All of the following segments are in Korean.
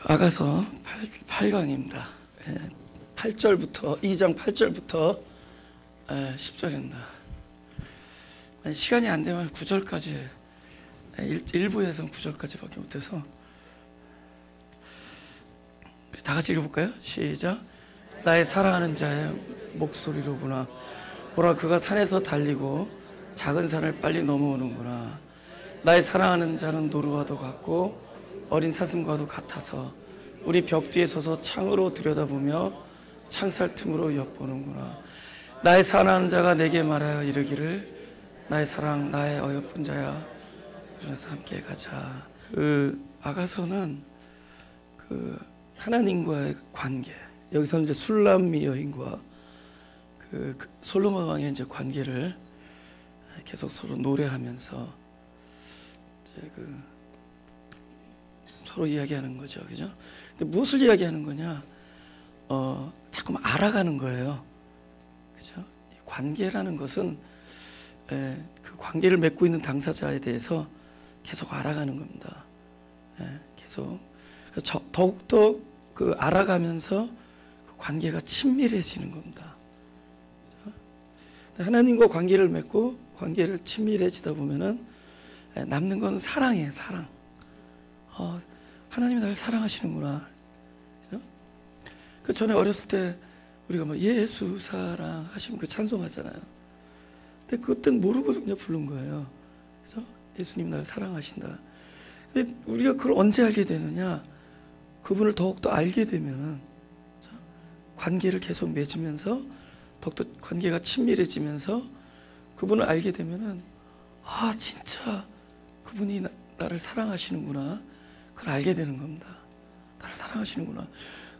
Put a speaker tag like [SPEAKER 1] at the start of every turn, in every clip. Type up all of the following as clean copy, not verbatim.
[SPEAKER 1] 아가서 8강입니다. 8절부터 2장 8절부터 10절입니다. 시간이 안 되면 9절까지, 일부에서는 9절까지밖에 못해서 다 같이 읽어볼까요? 시작. 나의 사랑하는 자의 목소리로구나. 보라, 그가 산에서 달리고 작은 산을 빨리 넘어오는구나. 나의 사랑하는 자는 노루와도 같고 어린 사슴과도 같아서 우리 벽 뒤에 서서 창으로 들여다보며 창살 틈으로 엿보는구나. 나의 사랑하는 자가 내게 말하여 이르기를, 나의 사랑, 나의 어여쁜 자야, 그래서 함께 가자. 아가서는 하나님과의 관계, 여기서는 이제 술람미 여인과 솔로몬 왕의 이제 관계를 계속 서로 노래하면서 이제 서로 이야기하는 거죠, 그죠? 근데 무엇을 이야기하는 거냐? 자꾸만 알아가는 거예요, 그죠? 관계라는 것은 그 관계를 맺고 있는 당사자에 대해서 계속 알아가는 겁니다. 계속 더욱더 알아가면서 그 관계가 친밀해지는 겁니다. 하나님과 관계를 맺고 관계를 친밀해지다 보면은 남는 건 사랑이에요, 사랑. 하나님이 나를 사랑하시는구나. 그 전에 어렸을 때 우리가 뭐 예수 사랑하시면 그 찬송하잖아요. 근데 그때는 모르고 그냥 부른 거예요. 그래서 예수님 나를 사랑하신다. 근데 우리가 그걸 언제 알게 되느냐? 그분을 더욱더 알게 되면은 관계를 계속 맺으면서 더욱더 관계가 친밀해지면서 그분을 알게 되면은 진짜 그분이 나를 사랑하시는구나. 그걸 알게 되는 겁니다. 나를 사랑하시는구나.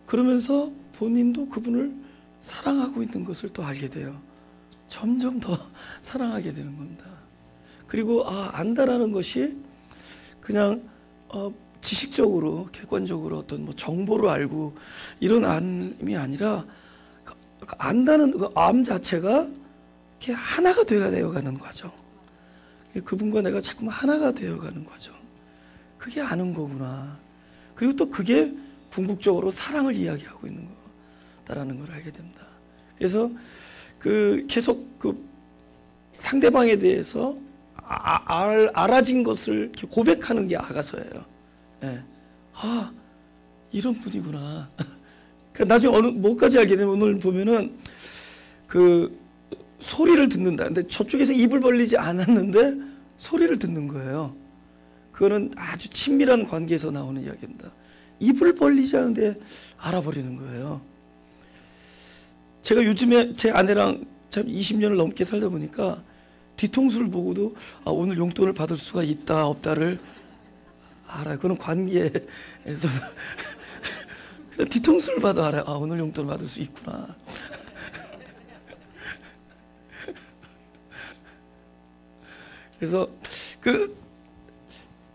[SPEAKER 1] 그러면서 본인도 그분을 사랑하고 있는 것을 또 알게 돼요. 점점 더 사랑하게 되는 겁니다. 그리고 안다라는 것이 그냥 지식적으로 객관적으로 어떤 뭐 정보를 알고 이런 암이 아니라 안다는 그 암 자체가 이렇게 하나가 되어가는 과정. 그분과 내가 자꾸만 하나가 되어가는 과정. 그게 아는 거구나. 그리고 또 그게 궁극적으로 사랑을 이야기하고 있는 거다라는 걸 알게 됩니다. 그래서 계속 상대방에 대해서 알아진 것을 이렇게 고백하는 게 아가서예요. 이런 분이구나. 나중에 뭐까지 알게 되면 오늘 보면은 소리를 듣는다. 근데 저쪽에서 입을 벌리지 않았는데 소리를 듣는 거예요. 그거는 아주 친밀한 관계에서 나오는 이야기입니다. 입을 벌리지 않는데 알아버리는 거예요. 제가 요즘에 제 아내랑 참 20년을 넘게 살다 보니까 뒤통수를 보고도 오늘 용돈을 받을 수가 있다 없다를 알아요. 그건 관계에서 뒤통수를 봐도 알아요. 오늘 용돈을 받을 수 있구나. 그래서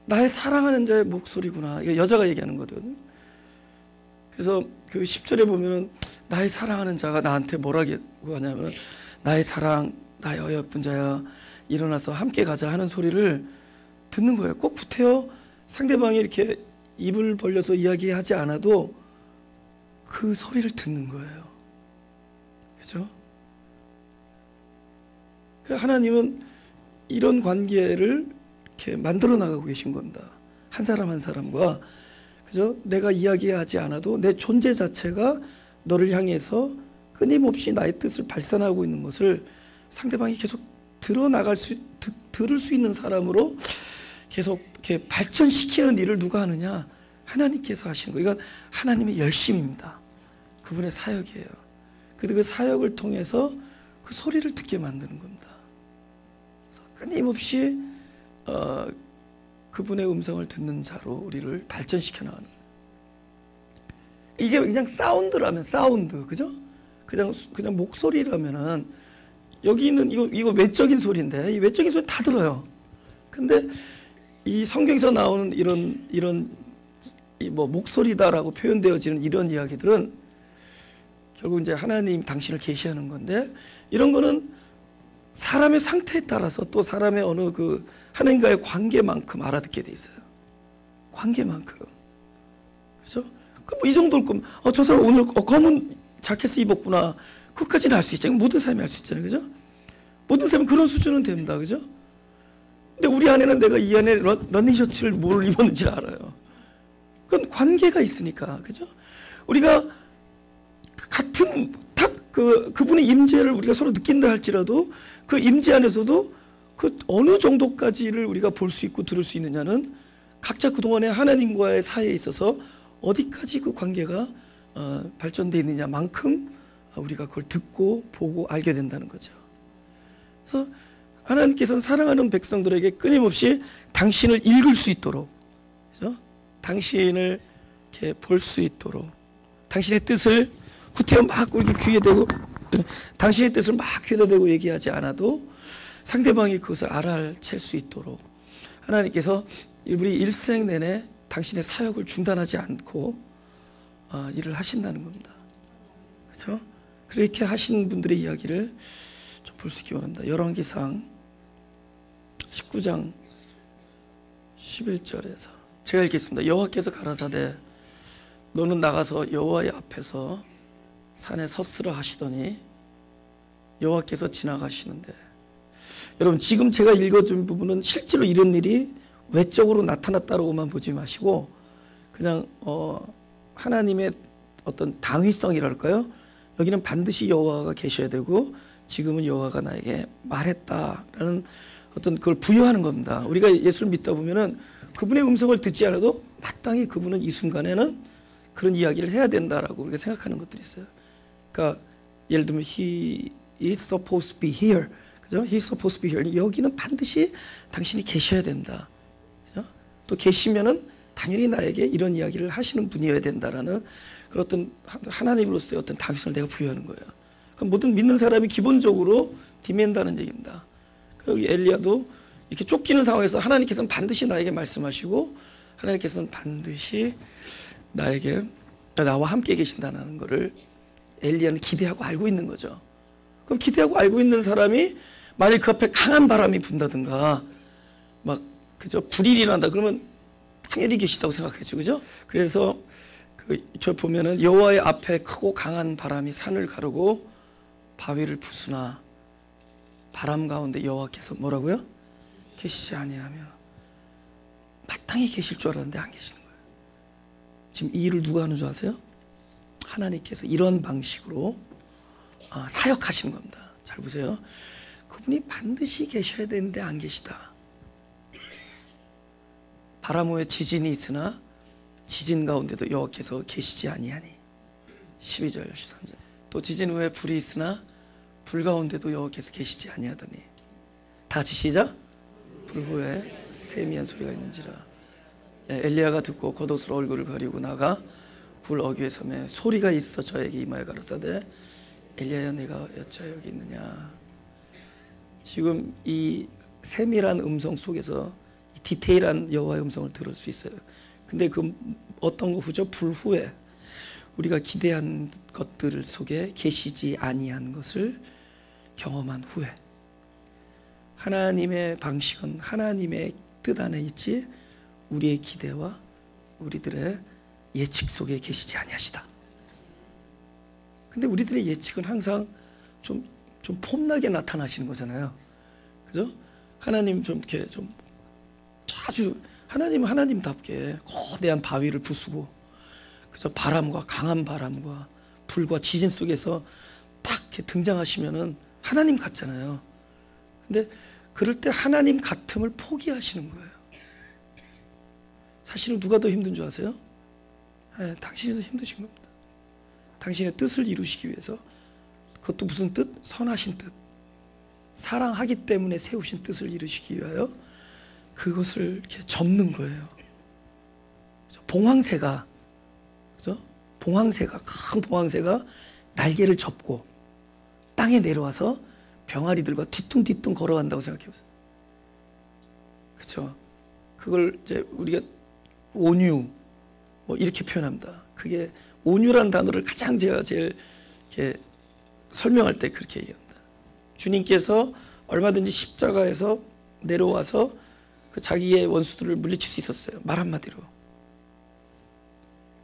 [SPEAKER 1] 나의 사랑하는 자의 목소리구나. 이거 여자가 얘기하는 거거든. 그래서 10절에 보면은 나의 사랑하는 자가 나한테 뭐라고 하냐면, 나의 사랑, 나의 어여쁜 자야, 일어나서 함께 가자 하는 소리를 듣는 거예요. 꼭 구태여 상대방이 이렇게 입을 벌려서 이야기하지 않아도 그 소리를 듣는 거예요. 그죠? 하나님은 이런 관계를 이렇게 만들어 나가고 계신 겁니다. 한 사람 한 사람과, 그죠? 내가 이야기하지 않아도 내 존재 자체가 너를 향해서 끊임없이 나의 뜻을 발산하고 있는 것을 상대방이 계속 들을 수 있는 사람으로 계속 이렇게 발전시키는 일을 누가 하느냐? 하나님께서 하시는 거예요. 이건 하나님의 열심입니다. 그분의 사역이에요. 그 사역을 통해서 그 소리를 듣게 만드는 겁니다. 그래서 끊임없이 그분의 음성을 듣는 자로 우리를 발전시켜 나가는 거예요. 이게 그냥 사운드라면 사운드, 그죠? 그냥 목소리라면은 여기 있는 이거 외적인 소리인데 이 외적인 소리 다 들어요. 근데 이 성경에서 나오는 이런 뭐 목소리다라고 표현되어지는 이런 이야기들은 결국 이제 하나님 당신을 계시하는 건데, 이런 거는 사람의 상태에 따라서 또 사람의 어느 하나님과의 관계만큼 알아듣게 돼 있어요. 관계만큼. 그렇죠? 뭐 이 정도일 거면 저 사람 오늘 검은 자켓을 입었구나. 그것까지는 알 수 있잖아요. 모든 사람이 알 수 있잖아요. 그죠? 모든 사람이 그런 수준은 됩니다. 그죠? 근데 우리 아내는 내가 이 안에 러닝 셔츠를 뭘 입었는지 알아요. 그건 관계가 있으니까. 그죠? 우리가 같은 그분의 임재를 우리가 서로 느낀다 할지라도 그 임재 안에서도 그 어느 정도까지를 우리가 볼 수 있고 들을 수 있느냐는 각자 그동안의 하나님과의 사이에 있어서 어디까지 그 관계가 발전되어 있느냐만큼 우리가 그걸 듣고 보고 알게 된다는 거죠. 그래서 하나님께서는 사랑하는 백성들에게 끊임없이 당신을 읽을 수 있도록, 그죠? 당신을 이렇게 볼 수 있도록, 당신의 뜻을 구태여 막 이렇게 귀에 대고, 당신의 뜻을 막 귀에다 대고 얘기하지 않아도 상대방이 그것을 알아챌 수 있도록 하나님께서 우리 일생 내내 당신의 사역을 중단하지 않고 일을 하신다는 겁니다. 그렇죠? 그렇게 하신 분들의 이야기를 좀 볼 수 있기 원합니다. 열왕기상 19장 11절에서 제가 읽겠습니다. 여호와께서 가라사대 너는 나가서 여호와의 앞에서 산에 섰으라 하시더니 여호와께서 지나가시는데, 여러분 지금 제가 읽어준 부분은 실제로 이런 일이 외적으로 나타났다고만 보지 마시고 그냥 하나님의 어떤 당위성이랄까요? 여기는 반드시 여호와가 계셔야 되고 지금은 여호와가 나에게 말했다라는 어떤 그걸 부여하는 겁니다. 우리가 예수를 믿다 보면은 그분의 음성을 듣지 않아도 마땅히 그분은 이 순간에는 그런 이야기를 해야 된다라고 우리가 생각하는 것들이 있어요. 그러니까 예를 들면 he is supposed to be here, 그죠? He is supposed to be here. 여기는 반드시 당신이 계셔야 된다. 그죠? 또 계시면은 당연히 나에게 이런 이야기를 하시는 분이어야 된다라는 그런 어떤 하나님으로서의 어떤 당위성을 내가 부여하는 거예요. 그러니까 모든 믿는 사람이 기본적으로 디맨다는 얘기입니다. 여기 엘리야도 이렇게 쫓기는 상황에서 하나님께서는 반드시 나에게 말씀하시고 하나님께서는 반드시 나와 함께 계신다는 것을 엘리야는 기대하고 알고 있는 거죠. 그럼 기대하고 알고 있는 사람이 만약 그 앞에 강한 바람이 분다든가 막 그죠 불일이 난다 그러면 당연히 계시다고 생각했죠. 그죠? 그래서 저 보면은 여호와의 앞에 크고 강한 바람이 산을 가르고 바위를 부수나 바람 가운데 여호와께서 뭐라고요? 계시지 아니하며. 마땅히 계실 줄 알았는데 안 계시는 거예요. 지금 이 일을 누가 하는 줄 아세요? 하나님께서 이런 방식으로 사역하시는 겁니다. 잘 보세요. 그분이 반드시 계셔야 되는데 안 계시다. 바람 후에 지진이 있으나 지진 가운데도 여호와께서 계시지 아니하니. 12절 13절. 또 지진 후에 불이 있으나 불 가운데도 여호와께서 계시지 아니하더니. 다 같이 시작. 불 후에 세미한 소리가 있는지라. 엘리야가 듣고 겉옷으로 얼굴을 가리고 나가 굴 어귀에 섬에 소리가 있어 저에게 임하여 가로사대 엘리야여 내가 여차 여기 있느냐. 지금 이 세밀한 음성 속에서 디테일한 여호와의 음성을 들을 수 있어요. 근데 그 어떤 후죠? 불 후에 우리가 기대한 것들 속에 계시지 아니한 것을 경험한 후에 하나님의 방식은 하나님의 뜻 안에 있지 우리의 기대와 우리들의 예측 속에 계시지 아니하시다. 근데 우리들의 예측은 항상 좀 폼나게 나타나시는 거잖아요. 그죠? 하나님 좀 이렇게 좀 아주 하나님은 하나님답게 거대한 바위를 부수고 그죠? 바람과 강한 바람과 불과 지진 속에서 딱 이렇게 등장하시면은 하나님 같잖아요. 근데 그럴 때 하나님 같음을 포기하시는 거예요. 사실은 누가 더 힘든 줄 아세요? 당신이 더 힘드신 겁니다. 당신의 뜻을 이루시기 위해서. 그것도 무슨 뜻? 선하신 뜻. 사랑하기 때문에 세우신 뜻을 이루시기 위하여 그것을 이렇게 접는 거예요. 봉황새가, 그죠? 큰 봉황새가 날개를 접고 땅에 내려와서 병아리들과 뒤뚱뒤뚱 걸어간다고 생각해보세요. 그렇죠? 그걸 이제 우리가 온유 뭐 이렇게 표현합니다. 그게 온유라는 단어를 가장 제가 제일 이렇게 설명할 때 그렇게 얘기합니다. 주님께서 얼마든지 십자가에서 내려와서 그 자기의 원수들을 물리칠 수 있었어요. 말 한마디로.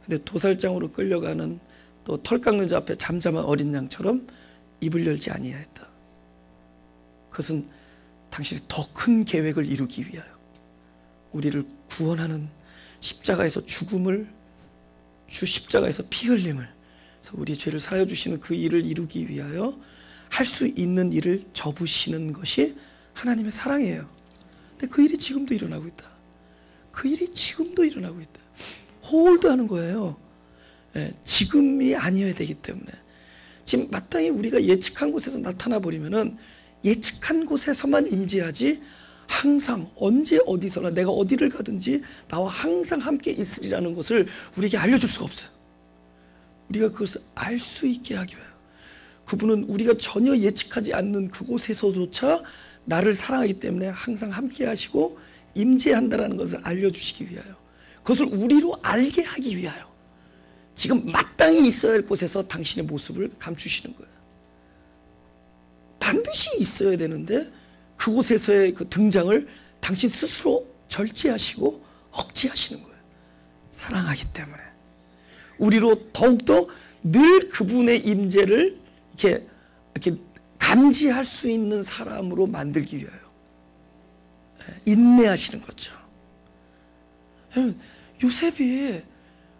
[SPEAKER 1] 근데 도살장으로 끌려가는 또 털 깎는 자 앞에 잠잠한 어린 양처럼 입을 열지 아니하였다. 그것은 당신이 더 큰 계획을 이루기 위하여 우리를 구원하는 십자가에서 죽음을, 주 십자가에서 피 흘림을, 그래서 우리의 죄를 사하여 주시는 그 일을 이루기 위하여 할 수 있는 일을 접으시는 것이 하나님의 사랑이에요. 근데 그 일이 지금도 일어나고 있다. 그 일이 지금도 일어나고 있다. 홀드하는 거예요. 지금이 아니어야 되기 때문에. 지금 마땅히 우리가 예측한 곳에서 나타나 버리면은 예측한 곳에서만 임재하지, 항상 언제 어디서나 내가 어디를 가든지 나와 항상 함께 있으리라는 것을 우리에게 알려줄 수가 없어요. 우리가 그것을 알 수 있게 하기 위하여 그분은 우리가 전혀 예측하지 않는 그곳에서조차 나를 사랑하기 때문에 항상 함께 하시고 임재한다는 것을 알려주시기 위하여, 그것을 우리로 알게 하기 위하여 지금 마땅히 있어야 할 곳에서 당신의 모습을 감추시는 거예요. 반드시 있어야 되는데 그곳에서의 그 등장을 당신 스스로 절제하시고 억제하시는 거예요. 사랑하기 때문에 우리로 더욱더 늘 그분의 임재를 이렇게 감지할 수 있는 사람으로 만들기 위하여 인내하시는 거죠. 요셉이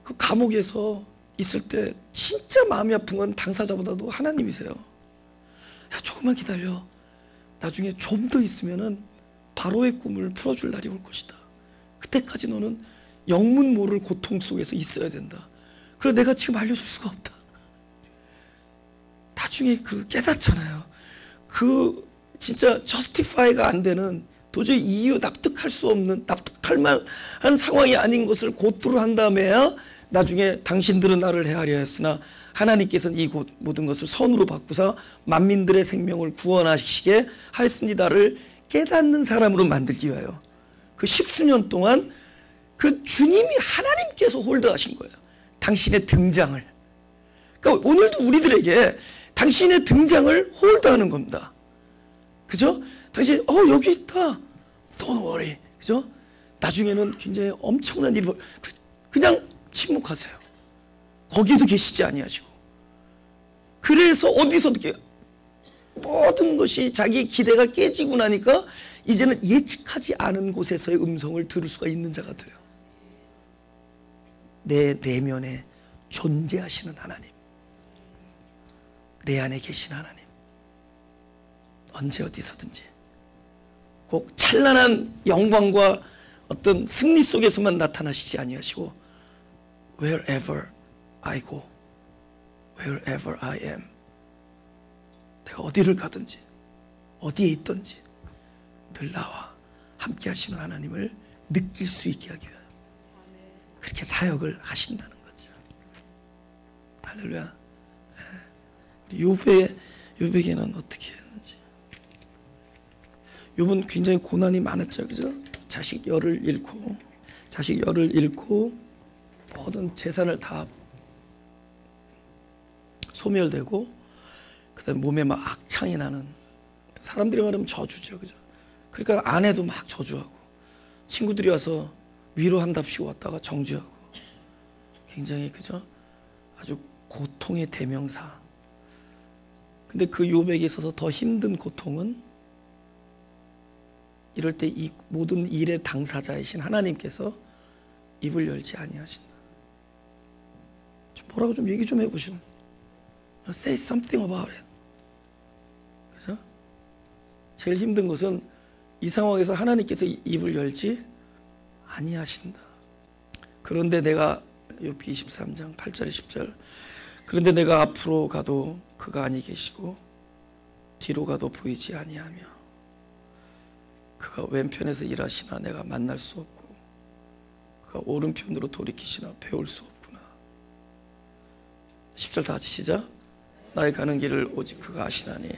[SPEAKER 1] 그 감옥에서 있을 때 진짜 마음이 아픈 건 당사자보다도 하나님이세요. 야, 조금만 기다려. 나중에 좀 더 있으면은 바로의 꿈을 풀어줄 날이 올 것이다. 그때까지 너는 영문 모를 고통 속에서 있어야 된다. 그래, 내가 지금 알려줄 수가 없다. 나중에 그 깨닫잖아요. 그 진짜 저스티파이가 안 되는, 도저히 이유 납득할 수 없는, 납득할 만한 상황이 아닌 것을 고투를 한 다음에야 나중에 당신들은 나를 헤아려 했으나 하나님께서는 이 모든 것을 선으로 바꾸사 만민들의 생명을 구원하시게 하였습니다를 깨닫는 사람으로 만들기 위하여 그 십수년 동안 그 주님이 하나님께서 홀드하신 거예요. 당신의 등장을. 그러니까 오늘도 우리들에게 당신의 등장을 홀드하는 겁니다. 그죠? 당신 여기 있다. Don't worry. 그죠? 나중에는 굉장히 엄청난 일이 그냥 침묵하세요. 거기도 계시지 아니하시고. 그래서 어디서 어떻게 모든 것이 자기 기대가 깨지고 나니까 이제는 예측하지 않은 곳에서의 음성을 들을 수가 있는 자가 돼요. 내 내면에 존재하시는 하나님, 내 안에 계신 하나님, 언제 어디서든지 꼭 찬란한 영광과 어떤 승리 속에서만 나타나시지 아니하시고 Wherever I go, wherever I am, 내가 어디를 가든지 어디에 있든지 늘 나와 함께 하시는 하나님을 느낄 수 있게 하기 위하여 그렇게 사역을 하신다는 거죠. 할렐루야. 욥에게는 어떻게 했는지. 욥은 굉장히 고난이 많았죠, 그죠? 자식 열을 잃고 모든 재산을 다 소멸되고, 그다음 몸에 막 악창이 나는, 사람들이 말하면 저주죠, 그죠? 그러니까 아내도 막 저주하고, 친구들이 와서 위로한답시고 왔다가 정죄하고, 굉장히, 그죠? 아주 고통의 대명사. 근데 그 욥에게 있어서 더 힘든 고통은 이럴 때 이 모든 일의 당사자이신 하나님께서 입을 열지 아니하신다. 뭐라고 좀 얘기 좀 해보시면, say something about it. 그죠? 제일 힘든 것은 이 상황에서 하나님께서 입을 열지 아니하신다. 그런데 내가, 욥기 23장 8절 10절, 그런데 내가 앞으로 가도 그가 아니 계시고 뒤로 가도 보이지 아니하며 그가 왼편에서 일하시나 내가 만날 수 없고 그가 오른편으로 돌이키시나 배울 수 없구나. 10절 다 같이 시작. 나의 가는 길을 오직 그가 아시나니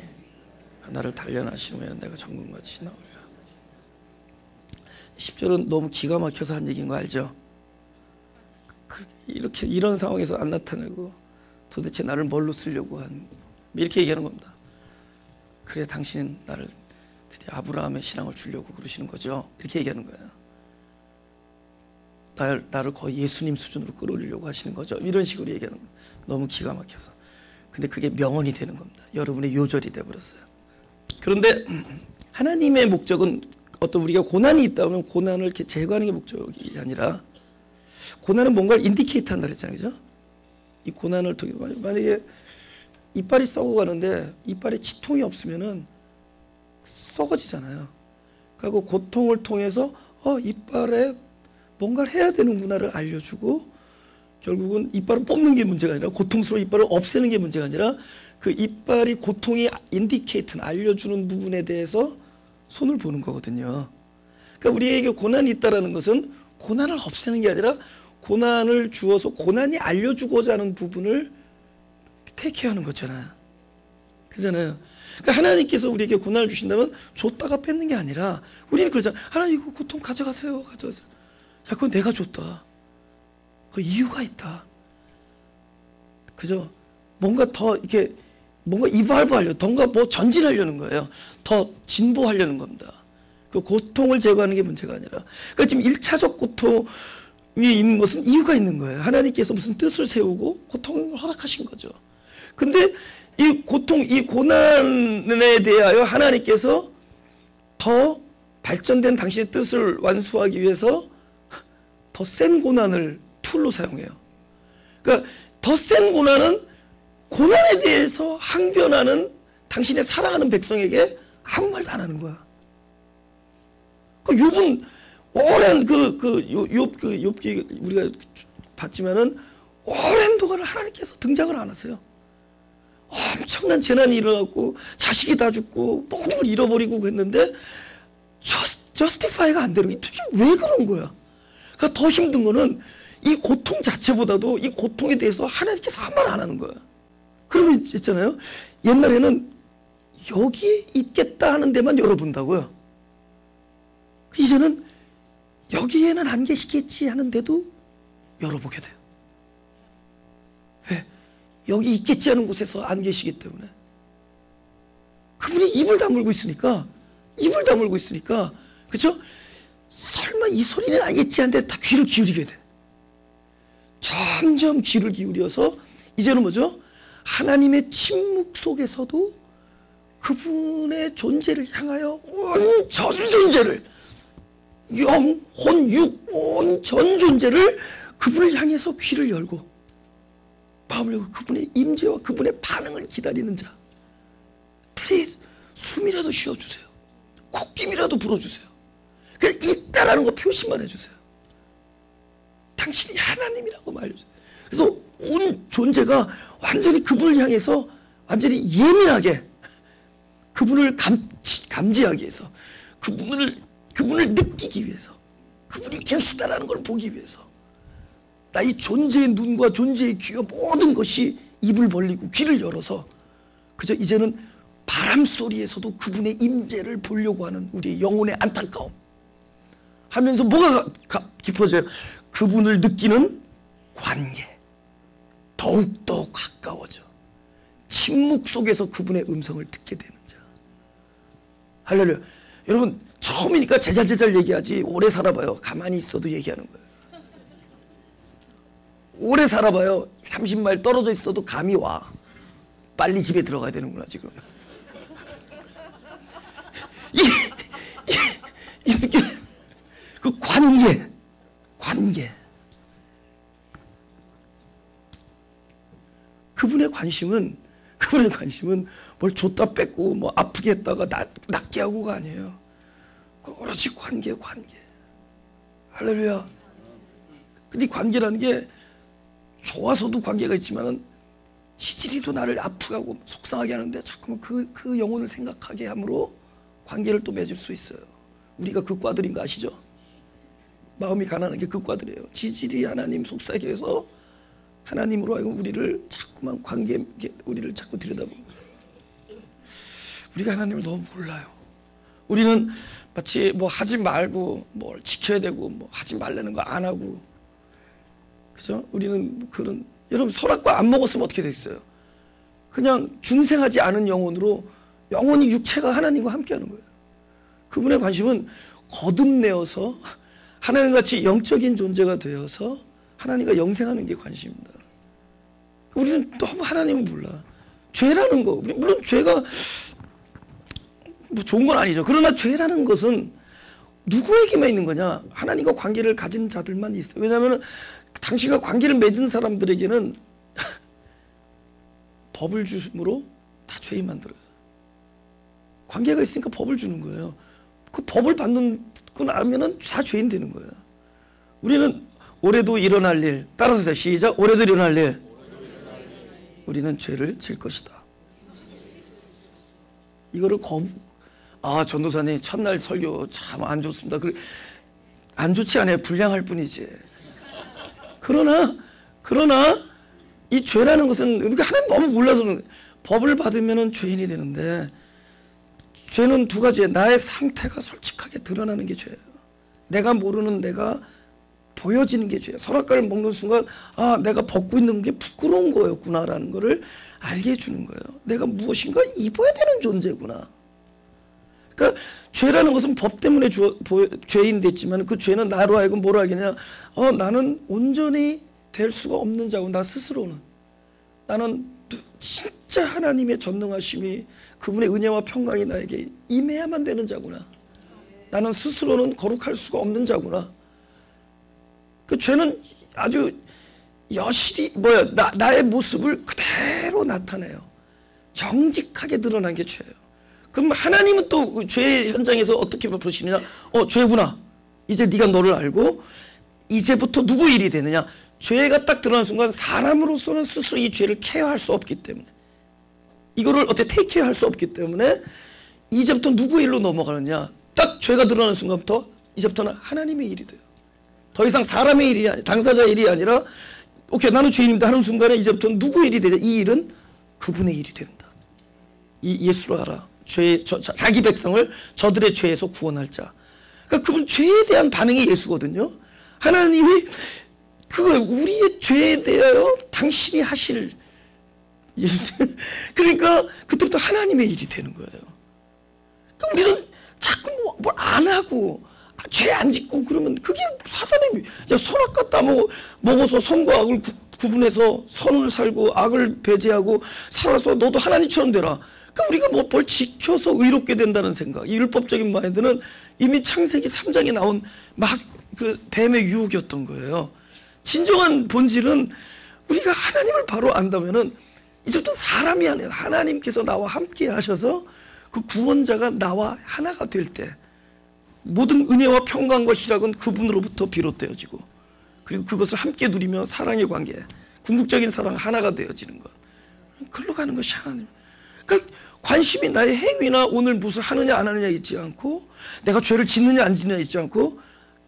[SPEAKER 1] 그 나를 단련하시면 내가 정금같이 나오리라. 10절은 너무 기가 막혀서 한 얘기인 거 알죠? 이렇게 이런 상황에서 안 나타내고 도대체 나를 뭘로 쓰려고 한, 이렇게 얘기하는 겁니다. 그래, 당신 나를 드디어 아브라함의 신앙을 주려고 그러시는 거죠? 이렇게 얘기하는 거예요. 나를 거의 예수님 수준으로 끌어올리려고 하시는 거죠. 이런 식으로 얘기하는 거예요. 너무 기가 막혀서. 근데 그게 명언이 되는 겁니다. 여러분의 요절이 돼버렸어요. 그런데 하나님의 목적은 어떤 우리가 고난이 있다면 고난을 이렇게 제거하는 게 목적이 아니라, 고난은 뭔가를 인디케이트 한다 그랬잖아요. 그죠? 이 고난을 통해 만약에 이빨이 썩어가는데 이빨에 치통이 없으면은 썩어지잖아요. 그리고 고통을 통해서 이빨에 뭔가를 해야 되는구나를 알려주고, 결국은 이빨을 뽑는 게 문제가 아니라, 고통스러운 이빨을 없애는 게 문제가 아니라, 그 이빨이 고통이 인디케이트는 알려주는 부분에 대해서 손을 보는 거거든요. 그러니까 우리에게 고난이 있다라는 것은 고난을 없애는 게 아니라 고난을 주어서 고난이 알려주고자 하는 부분을 택해하는 거잖아요. 그잖아요. 그러니까 하나님께서 우리에게 고난을 주신다면 줬다가 뺏는 게 아니라, 우리는 그러잖아요. 하나님 이거 고통 가져가세요. 가져가세요. 야, 그건 내가 줬다. 그 이유가 있다. 그죠? 뭔가 더 이렇게 뭔가 이발브 하려고, 뭔가 뭐 전진하려는 거예요. 더 진보하려는 겁니다. 그 고통을 제거하는 게 문제가 아니라. 그러니까 지금 1차적 고통이 있는 것은 이유가 있는 거예요. 하나님께서 무슨 뜻을 세우고 고통을 허락하신 거죠. 근데 이 고통, 이 고난에 대하여 하나님께서 더 발전된 당신의 뜻을 완수하기 위해서 더 센 고난을 툴로 사용해요. 그러니까 더 센 고난은 고난에 대해서 항변하는 당신의 사랑하는 백성에게 아무 말도 안 하는 거야. 그 욥은 오랜 욥기 우리가 봤지만은 오랜 동안 하나님께서 등장을 안 하세요. 엄청난 재난이 일어났고 자식이 다 죽고 모든 걸 잃어버리고 했는데 저스티파이가 안 되는 게 도대체 왜 그런 거야? 그러니까 더 힘든 거는 이 고통 자체보다도 이 고통에 대해서 하나님께서 아무 말 안 하는 거야. 그러면 있잖아요. 옛날에는 여기 있겠다 하는 데만 열어본다고요. 이제는 여기에는 안 계시겠지 하는데도 열어보게 돼요. 왜? 여기 있겠지 하는 곳에서 안 계시기 때문에. 그분이 입을 다물고 있으니까, 그렇죠? 설마 이 소리는 알겠지 하는데 다 귀를 기울이게 돼. 점점 귀를 기울여서 이제는 뭐죠? 하나님의 침묵 속에서도 그분의 존재를 향하여 온 전 존재를, 영, 혼, 육, 온 전 존재를 그분을 향해서 귀를 열고 마음을 열고 그분의 임재와 그분의 반응을 기다리는 자. 플리즈 숨이라도 쉬어주세요. 콧김이라도 불어주세요. 그냥 있다라는 거 표시만 해주세요. 당신이 하나님이라고 말해주세요. 그래서 온 존재가 완전히 그분을 향해서 완전히 예민하게 그분을 감지하기 위해서, 그분을 느끼기 위해서, 그분이 계시다라는 걸 보기 위해서, 나의 존재의 눈과 존재의 귀와 모든 것이 입을 벌리고 귀를 열어서 그저 이제는 바람 소리에서도 그분의 임재를 보려고 하는 우리의 영혼의 안타까움 하면서 뭐가 깊어져요? 그분을 느끼는 관계, 더욱더 가까워져 침묵 속에서 그분의 음성을 듣게 되는 자. 할렐루야. 여러분 처음이니까 제잘 얘기하지, 오래 살아봐요. 가만히 있어도 얘기하는 거예요. 오래 살아봐요. 30마일 떨어져 있어도 감이 와. 빨리 집에 들어가야 되는구나 지금. 이 느낌, 그 관계. 그분의 관심은 뭘 줬다 뺏고 뭐 아프게 했다가 낫게 하고가 아니에요. 오로지 관계. 할렐루야. 근데 관계라는 게 좋아서도 관계가 있지만은 지질이도 나를 아프게 하고 속상하게 하는데 자꾸만 그 영혼을 생각하게 함으로 관계를 또 맺을 수 있어요. 우리가 그 과들인 거 아시죠? 마음이 가난한 게 그 과들이에요. 지질이 하나님 속삭이게 해서 하나님으로 하여금 우리를 자꾸만 우리를 자꾸 들여다보고, 우리가 하나님을 너무 몰라요. 우리는 마치 뭐 하지 말고 뭘 지켜야 되고 뭐 하지 말라는 거 안 하고, 그죠? 우리는 그런, 여러분 선악과 안 먹었으면 어떻게 되겠어요? 그냥 중생하지 않은 영혼으로 영원히 육체가 하나님과 함께하는 거예요. 그분의 관심은 거듭내어서 하나님같이 영적인 존재가 되어서 하나님과 영생하는 게 관심입니다. 우리는 너무 하나님을 몰라. 죄라는 거, 물론 죄가 뭐 좋은 건 아니죠. 그러나 죄라는 것은 누구에게만 있는 거냐? 하나님과 관계를 가진 자들만 있어요. 왜냐하면 당신과 관계를 맺은 사람들에게는 법을 주심으로 다 죄인 만들어요. 관계가 있으니까 법을 주는 거예요. 그 법을 받고 나면은 다 죄인 되는 거예요. 우리는 올해도 일어날 일, 따라서 시작. 올해도 일어날 일. 우리는 죄를 질 것이다. 이거를 전도사님 첫날 설교 참 안 좋습니다. 안 좋지 않아요. 불량할 뿐이지. 그러나 이 죄라는 것은 우리가 하나님 너무 몰라서 법을 받으면 죄인이 되는데, 죄는 두 가지예요. 나의 상태가 솔직하게 드러나는 게 죄예요. 내가 모르는 내가 보여지는 게 죄예요. 선악과를 먹는 순간 내가 벗고 있는 게 부끄러운 거였구나라는 거를 알게 해주는 거예요. 내가 무엇인가 입어야 되는 존재구나. 그러니까 죄라는 것은 법 때문에 죄인 됐지만, 그 죄는 나로 하여금 뭐로 하겠냐, 나는 온전히 될 수가 없는 자고, 나 스스로는 나는 진짜 하나님의 전능하심이, 그분의 은혜와 평강이 나에게 임해야만 되는 자구나. 나는 스스로는 거룩할 수가 없는 자구나. 그 죄는 아주 여실히 나의 모습을 그대로 나타내요. 정직하게 드러난 게 죄예요. 그럼 하나님은 또 죄의 현장에서 어떻게 보시느냐? 죄구나. 이제 네가 너를 알고 이제부터 누구 일이 되느냐? 죄가 딱 드러난 순간 사람으로서는 스스로 이 죄를 케어할 수 없기 때문에, 이거를 어떻게 테이크케어할 수 없기 때문에 이제부터 누구 일로 넘어가느냐? 딱 죄가 드러나는 순간부터 이제부터는 하나님의 일이 돼요. 더 이상 사람의 일이 아니라, 당사자의 일이 아니라, 오케이 나는 죄인입니다 하는 순간에 이제부터는 누구 일이 되냐? 이 일은 그분의 일이 된다. 이 예수로 알아. 자기 백성을 저들의 죄에서 구원할 자. 그러니까 그분 죄에 대한 반응이 예수거든요. 하나님이 우리의 죄에 대하여 당신이 하실 예수님. 그러니까 그때부터 하나님의 일이 되는 거예요. 그러니까 우리는 자꾸 뭘 안 하고 죄 안 짓고 그러면 그게 사단의 선악과 따먹어서 선과 악을 구분해서 선을 살고 악을 배제하고 살아서 너도 하나님처럼 되라. 그러니까 우리가 뭘 지켜서 의롭게 된다는 생각, 이 율법적인 마인드는 이미 창세기 3장에 나온 그 뱀의 유혹이었던 거예요. 진정한 본질은 우리가 하나님을 바로 안다면은 이제부터 사람이 아니라 하나님께서 나와 함께 하셔서 그 구원자가 나와 하나가 될 때 모든 은혜와 평강과 희락은 그분으로부터 비롯되어지고, 그리고 그것을 함께 누리며 사랑의 관계, 궁극적인 사랑 하나가 되어지는 것, 그걸로 가는 것이 하나님. 그러니까 관심이 나의 행위나 오늘 무슨 하느냐 안 하느냐 있지 않고, 내가 죄를 짓느냐 안 짓느냐 있지 않고,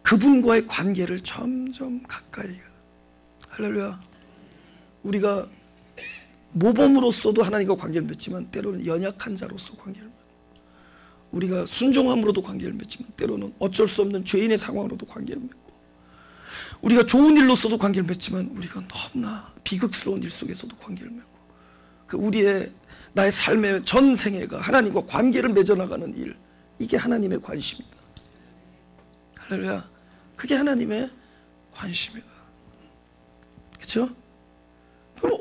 [SPEAKER 1] 그분과의 관계를 점점 가까이. 할렐루야. 우리가 모범으로서도 하나님과 관계를 맺지만 때로는 연약한 자로서 관계를 맺고, 우리가 순종함으로도 관계를 맺지만 때로는 어쩔 수 없는 죄인의 상황으로도 관계를 맺고, 우리가 좋은 일로서도 관계를 맺지만 우리가 너무나 비극스러운 일 속에서도 관계를 맺고, 우리의 나의 삶의 전생애가 하나님과 관계를 맺어나가는 일, 이게 하나님의 관심입니다. 할렐루야. 그게 하나님의 관심이다. 그렇죠? 그럼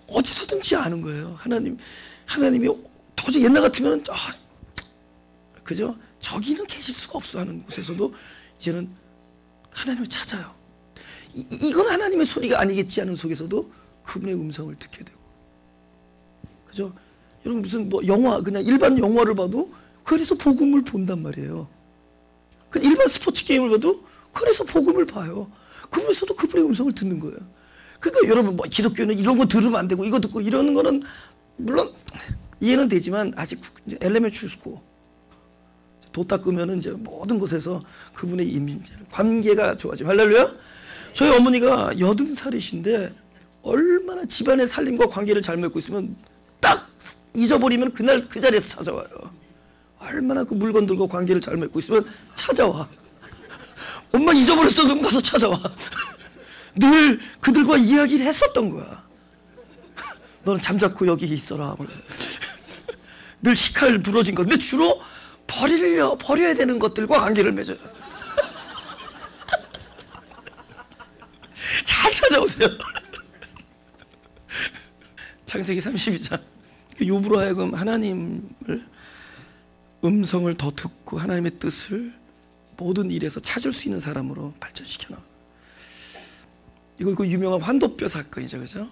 [SPEAKER 1] 어디서든지 아는 거예요. 하나님이 도저히 옛날 같으면 그죠? 저기는 계실 수가 없어 하는 곳에서도 이제는 하나님을 찾아요. 이건 하나님의 소리가 아니겠지 하는 속에서도 그분의 음성을 듣게 되고, 그죠? 여러분 무슨 영화, 그냥 일반 영화를 봐도 그래서 복음을 본단 말이에요. 그 일반 스포츠 게임을 봐도 그래서 복음을 봐요. 그분에서도 그분의 음성을 듣는 거예요. 그러니까 여러분 기독교는 이런 거 들으면 안 되고 이거 듣고 이러는 거는 물론 이해는 되지만 아직 엘레멘트 스쿨 도 닦으면은 이제 모든 곳에서 그분의 관계가 좋아지고. 할렐루야. 저희 어머니가 80살이신데 얼마나 집안의 살림과 관계를 잘 맺고 있으면 딱 잊어버리면 그날 그 자리에서 찾아와요. 얼마나 그 물건들과 관계를 잘 맺고 있으면 찾아와. 엄마 잊어버렸어. 그럼 가서 찾아와. 늘 그들과 이야기를 했었던 거야. 너는 잠자코 여기 있어라. 늘 식칼 부러진 것. 근데 주로 버려야 되는 것들과 관계를 맺어요. 보세요. 창세기 32장. 욥으로 하여금 하나님을 음성을 더 듣고 하나님의 뜻을 모든 일에서 찾을 수 있는 사람으로 발전시켜 나와. 이거 그 유명한 환도뼈 사건이죠, 그죠?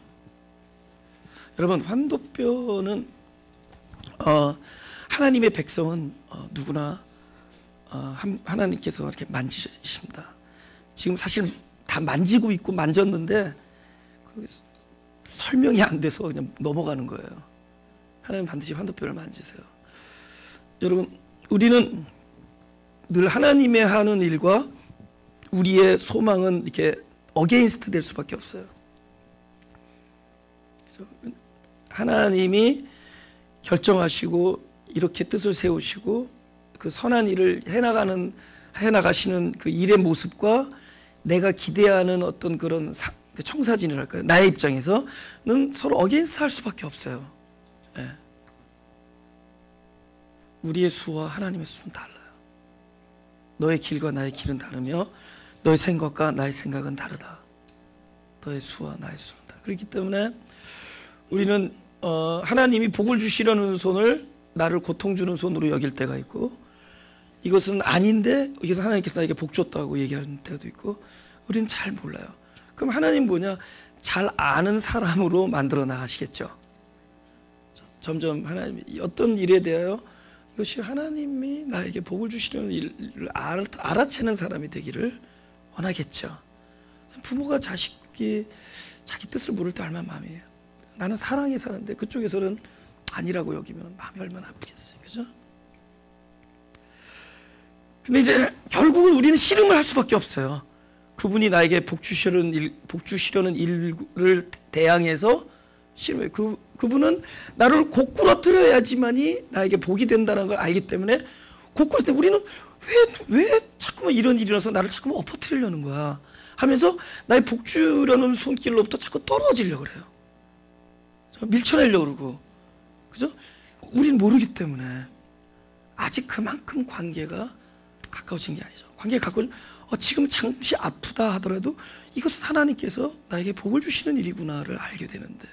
[SPEAKER 1] 여러분, 환도뼈는 하나님의 백성은 누구나 하나님께서 이렇게 만지십니다. 지금 사실 다 만지고 있고 만졌는데 그 설명이 안 돼서 그냥 넘어가는 거예요. 하나님 반드시 환도뼈를 만지세요. 여러분, 우리는 늘 하나님의 하는 일과 우리의 소망은 이렇게 어게인스트 될 수밖에 없어요. 하나님이 결정하시고 이렇게 뜻을 세우시고 그 선한 일을 해나가시는 그 일의 모습과 내가 기대하는 어떤 그런 청사진이랄까요, 나의 입장에서는 서로 어게인스트 할 수밖에 없어요. 예. 우리의 수와 하나님의 수는 달라요. 너의 길과 나의 길은 다르며 너의 생각과 나의 생각은 다르다. 너의 수와 나의 수는 다르다. 그렇기 때문에 우리는 하나님이 복을 주시려는 손을 나를 고통 주는 손으로 여길 때가 있고, 이것은 아닌데 여기서 하나님께서 나에게 복 줬다고 얘기하는 때도 있고, 우리는 잘 몰라요. 그럼 하나님 뭐냐? 잘 아는 사람으로 만들어 나가시겠죠. 점점 하나님 어떤 일에 대하여 이것이 하나님이 나에게 복을 주시려는 일을 알아채는 사람이 되기를 원하겠죠. 부모가 자식이 자기 뜻을 모를 때 얼마나 마음이에요. 나는 사랑에 사는데 그쪽에서는 아니라고 여기면 마음이 얼마나 아프겠어요. 그죠? 근데 이제 결국은 우리는 씨름을 할 수밖에 없어요. 그분이 나에게 복 주시려는 일을 대항해서 씨름해요. 그분은 나를 고꾸라뜨려야지만이 나에게 복이 된다는 걸 알기 때문에 고꾸라뜨려. 우리는 왜 자꾸만 이런 일이 일어나서 나를 자꾸만 엎어뜨리려는 거야 하면서 나의 복 주려는 손길로부터 자꾸 떨어지려고 그래요. 밀쳐내려고 그러고. 그죠? 우린 모르기 때문에 아직 그만큼 관계가 가까워진 게 아니죠. 관계가 가까워진, 지금 잠시 아프다 하더라도 이것은 하나님께서 나에게 복을 주시는 일이구나를 알게 되는데,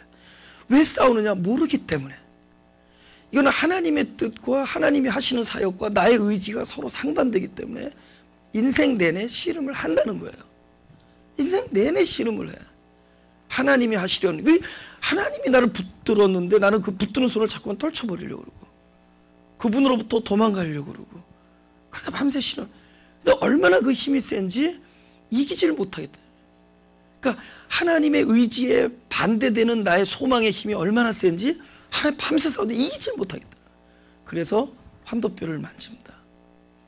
[SPEAKER 1] 왜 싸우느냐? 모르기 때문에. 이거는 하나님의 뜻과 하나님이 하시는 사역과 나의 의지가 서로 상반되기 때문에 인생 내내 씨름을 한다는 거예요. 인생 내내 씨름을 해. 하나님이 하시려는, 하나님이 나를 붙들었는데 나는 그 붙드는 손을 자꾸만 떨쳐버리려고 그러고 그분으로부터 도망가려고 그러고, 그러니까 밤새 씨름. 근데 얼마나 그 힘이 센지 이기지를 못하겠다. 그러니까 하나님의 의지에 반대되는 나의 소망의 힘이 얼마나 센지 하나님 밤새 싸우는데 이기지를 못하겠다. 그래서 환도뼈를 만집니다.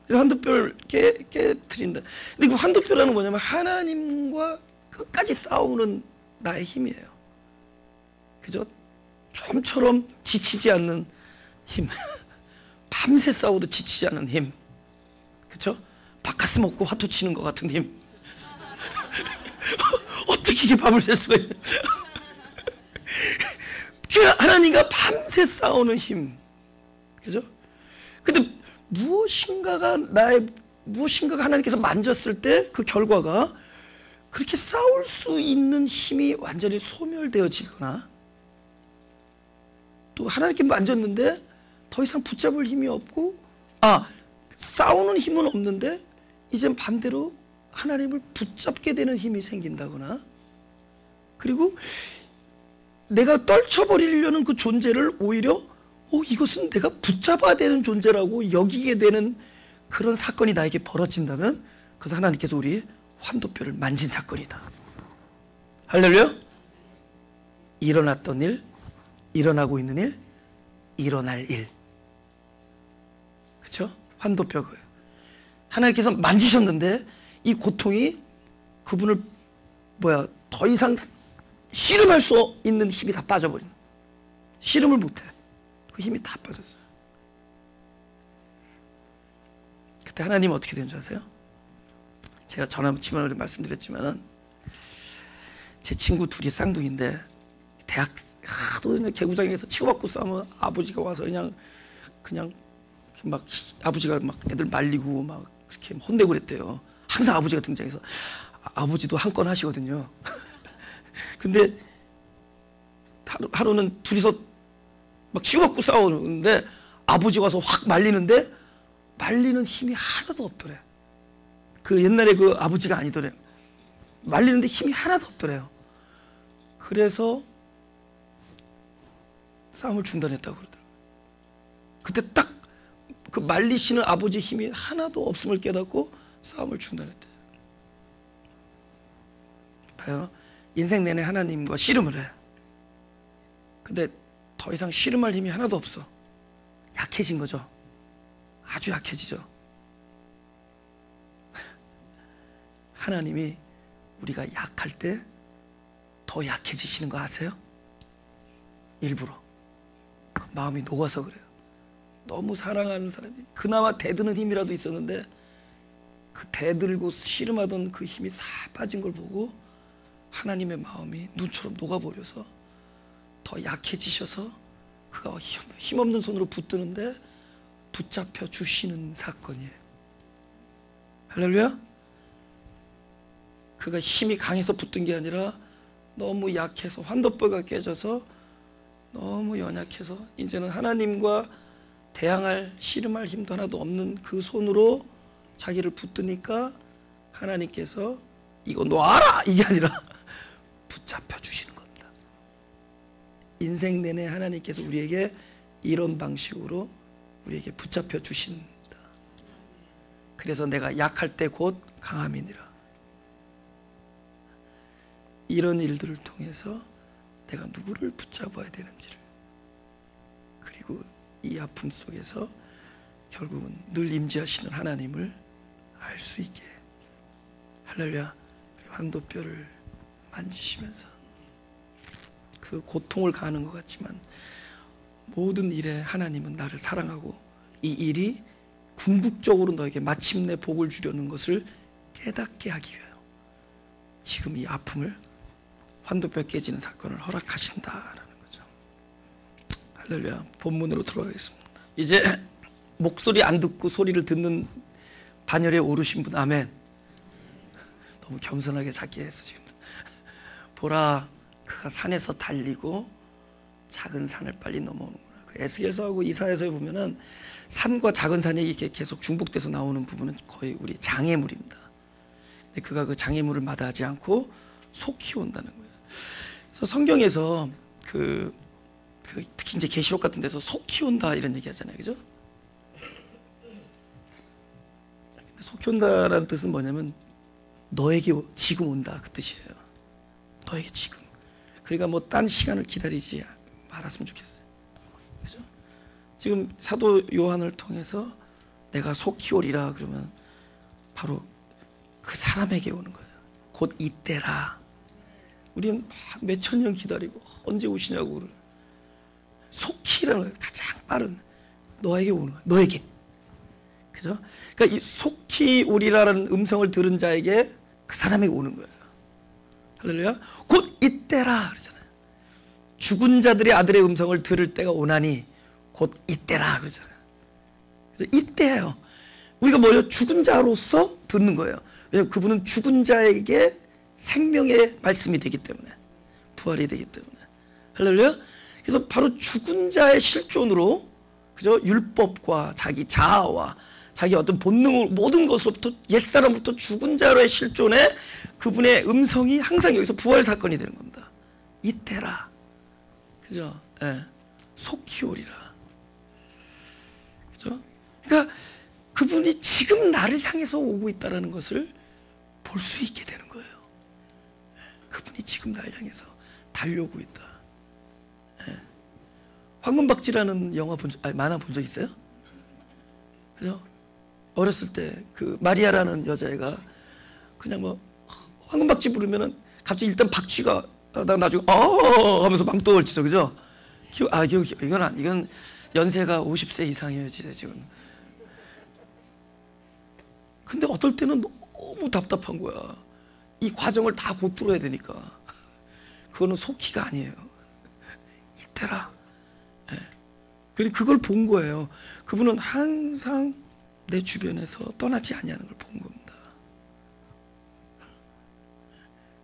[SPEAKER 1] 환도뼈를 깨트린다. 근데 그 환도뼈라는 뭐냐면 하나님과 끝까지 싸우는 나의 힘이에요. 그죠? 좀처럼 지치지 않는 힘. 밤새 싸워도 지치지 않는 힘. 그죠? 바카스 먹고 화투 치는 것 같은 힘. 어떻게 이게 밤을 샐 수가 있냐. 하나님과 밤새 싸우는 힘. 그죠? 근데 무엇인가가 하나님께서 만졌을 때 그 결과가 그렇게 싸울 수 있는 힘이 완전히 소멸되어지거나, 또 하나님께 만졌는데 더 이상 붙잡을 힘이 없고, 싸우는 힘은 없는데 이젠 반대로 하나님을 붙잡게 되는 힘이 생긴다거나, 그리고 내가 떨쳐버리려는 그 존재를 오히려 이것은 내가 붙잡아야 되는 존재라고 여기게 되는 그런 사건이 나에게 벌어진다면, 그래서 하나님께서 우리의 환도뼈를 만진 사건이다. 할렐루야. 일어났던 일, 일어나고 있는 일, 일어날 일. 그렇죠? 환도뼈. 하나님께서 만지셨는데 이 고통이 그분을 더 이상 씨름할 수 있는 힘이 다 빠져버린, 씨름을 못해. 그 힘이 다 빠졌어요. 그때 하나님은 어떻게 된 줄 아세요? 제가 지난번에 말씀드렸지만은 제 친구 둘이 쌍둥이인데 대학 하도 그냥 개구장에서 치고받고 싸우면 아버지가 와서 그냥 막 아버지가 막 애들 말리고 막 그렇게 혼내고 그랬대요. 항상 아버지가 등장해서, 아버지도 한 건 하시거든요. 근데 하루는 둘이서 막 치고받고 싸우는데 아버지가 와서 확 말리는데 말리는 힘이 하나도 없더래. 그 옛날에 그 아버지가 아니더래요. 말리는데 힘이 하나도 없더래요. 그래서 싸움을 중단했다고 그러더라고요. 그때 딱 그 말리시는 아버지 힘이 하나도 없음을 깨닫고 싸움을 중단했대요. 봐요. 인생 내내 하나님과 씨름을 해. 근데 더 이상 씨름할 힘이 하나도 없어. 약해진 거죠. 아주 약해지죠. 하나님이 우리가 약할 때 더 약해지시는 거 아세요? 일부러. 마음이 녹아서 그래요. 너무 사랑하는 사람이 그나마 대드는 힘이라도 있었는데 그 대들고 씨름하던 그 힘이 싹 빠진 걸 보고 하나님의 마음이 눈처럼 녹아버려서 더 약해지셔서 그가 힘없는 손으로 붙드는데 붙잡혀 주시는 사건이에요. 할렐루야. 그가 힘이 강해서 붙든 게 아니라 너무 약해서 환도뼈가 깨져서 너무 연약해서 이제는 하나님과 대항할 씨름할 힘도 하나도 없는 그 손으로 자기를 붙드니까 하나님께서 이거 놔라 이게 아니라 붙잡혀 주시는 겁니다. 인생 내내 하나님께서 우리에게 이런 방식으로 우리에게 붙잡혀 주신다. 그래서 내가 약할 때 곧 강함이니라. 이런 일들을 통해서 내가 누구를 붙잡아야 되는지를, 그리고 이 아픔 속에서 결국은 늘 임재하시는 하나님을 알 수 있게. 할렐루야. 환도뼈를 만지시면서 그 고통을 가하는 것 같지만 모든 일에 하나님은 나를 사랑하고 이 일이 궁극적으로 너에게 마침내 복을 주려는 것을 깨닫게 하기 위하여 지금 이 아픔을, 환도뼈 깨지는 사건을 허락하신다라는 거죠. 할렐루야. 본문으로 들어가겠습니다. 이제 목소리 안 듣고 소리를 듣는 반열에 오르신 분, 아멘. 너무 겸손하게 자기 해서 지금 보라 그가 산에서 달리고 작은 산을 빨리 넘어오는구나. 그 에스겔서하고 이사야서에 보면은 산과 작은 산이 이렇게 계속 중복돼서 나오는 부분은 거의 우리 장애물입니다. 근데 그가 그 장애물을 마다하지 않고 속히 온다는 거예요. 그래서 성경에서 특히 이제 계시록 같은 데서 속히 온다 이런 얘기 하잖아요. 그죠? 속히 온다라는 뜻은 뭐냐면 너에게 지금 온다 그 뜻이에요. 너에게 지금. 그러니까 뭐 딴 시간을 기다리지 말았으면 좋겠어요. 그죠? 지금 사도 요한을 통해서 내가 속히 오리라 그러면 바로 그 사람에게 오는 거예요. 곧 이때라. 우리는 몇천 년 기다리고 언제 오시냐고. 속히라는 거예요. 가장 빠른. 너에게 오는 거예요. 너에게. 그죠? 그러니까 이 속히 오리라는 음성을 들은 자에게 그 사람에게 오는 거예요. 할렐루야. 곧 이때라 그러잖아요. 죽은 자들의 아들의 음성을 들을 때가 오나니 곧 이때라 그러잖아요. 그래서 이때예요. 우리가 뭐예요? 죽은 자로서 듣는 거예요. 왜냐하면 그분은 죽은 자에게 생명의 말씀이 되기 때문에, 부활이 되기 때문에. 할렐루야. 그래서 바로 죽은 자의 실존으로, 그죠? 율법과 자기 자아와 자기 어떤 본능을 모든 것으로부터 옛사람으로부터 죽은 자로의 실존에 그분의 음성이 항상 여기서 부활 사건이 되는 겁니다. 이때라. 그죠? 예. 속히 오리라. 그죠? 그러니까 그분이 지금 나를 향해서 오고 있다는 것을 볼 수 있게 되는 거예요. 그분이 지금 나를 향해서 달려오고 있다. 예. 황금박쥐라는 영화 만화 본 적 있어요? 그죠? 어렸을 때 그 마리아라는 여자애가 그냥 뭐 황금박쥐 부르면은 갑자기 일단 박쥐가 나중에 하면서 망떨치죠. 그죠? 이건 연세가 50세 이상이에요 지금. 근데 어떨 때는 너무 답답한 거야. 이 과정을 다 곧 뚫어야 되니까. 그거는 속히가 아니에요. 이때라. 예. 그리고 그걸 본 거예요. 그분은 항상 내 주변에서 떠나지 아니하는 걸 본 겁니다.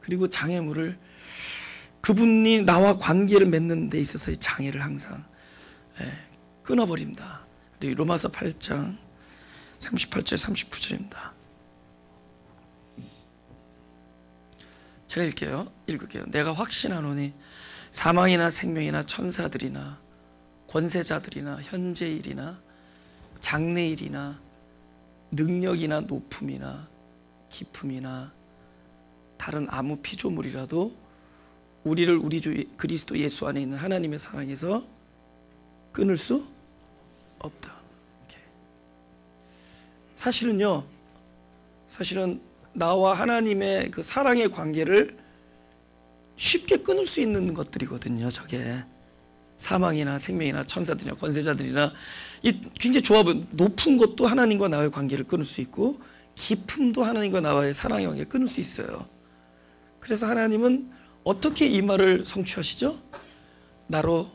[SPEAKER 1] 그리고 장애물을 그분이 나와 관계를 맺는 데 있어서의 장애를 항상 끊어버립니다. 로마서 8장 38절 39절입니다. 제가 읽을게요. 내가 확신하노니 사망이나 생명이나 천사들이나 권세자들이나 현재일이나 장래일이나 능력이나 높음이나 깊음이나 다른 아무 피조물이라도 우리를 우리 주 그리스도 예수 안에 있는 하나님의 사랑에서 끊을 수 없다. 사실은 나와 하나님의 그 사랑의 관계를 쉽게 끊을 수 있는 것들이거든요. 저게 사망이나 생명이나 천사들이나 권세자들이나 굉장히 좋아 보여요. 높은 것도 하나님과 나와의 관계를 끊을 수 있고 깊음도 하나님과 나와의 사랑의 관계를 끊을 수 있어요. 그래서 하나님은 어떻게 이 말을 성취하시죠? 나로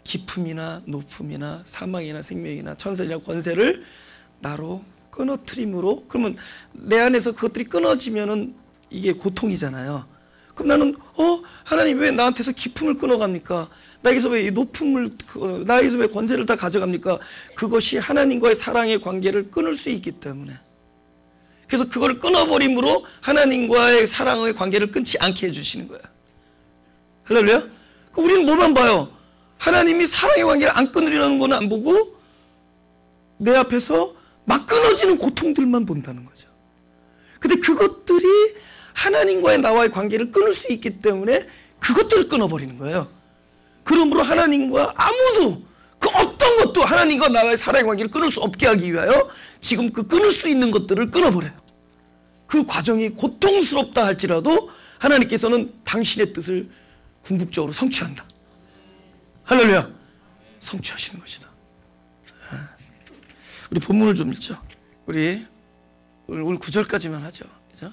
[SPEAKER 1] 깊음이나 높음이나 사망이나 생명이나 천사이나 권세를 나로 끊어뜨림으로. 그러면 내 안에서 그것들이 끊어지면은 이게 고통이잖아요. 그럼 나는 하나님 왜 나한테서 깊음을 끊어갑니까? 나에게서 왜 높음을, 나에게서 왜 권세를 다 가져갑니까? 그것이 하나님과의 사랑의 관계를 끊을 수 있기 때문에. 그래서 그걸 끊어버림으로 하나님과의 사랑의 관계를 끊지 않게 해주시는 거예요. 할렐루야? 우리는 뭐만 봐요? 하나님이 사랑의 관계를 안 끊으려는 건 안 보고 내 앞에서 막 끊어지는 고통들만 본다는 거죠. 근데 그것들이 하나님과의 나와의 관계를 끊을 수 있기 때문에 그것들을 끊어버리는 거예요. 그러므로 하나님과 아무도 그 어떤 것도 하나님과 나와의 사랑의 관계를 끊을 수 없게 하기 위하여 지금 그 끊을 수 있는 것들을 끊어버려요. 그 과정이 고통스럽다 할지라도 하나님께서는 당신의 뜻을 궁극적으로 성취한다. 할렐루야. 성취하시는 것이다. 우리 본문을 좀 읽죠. 우리 오늘 9절까지만 하죠. 그죠?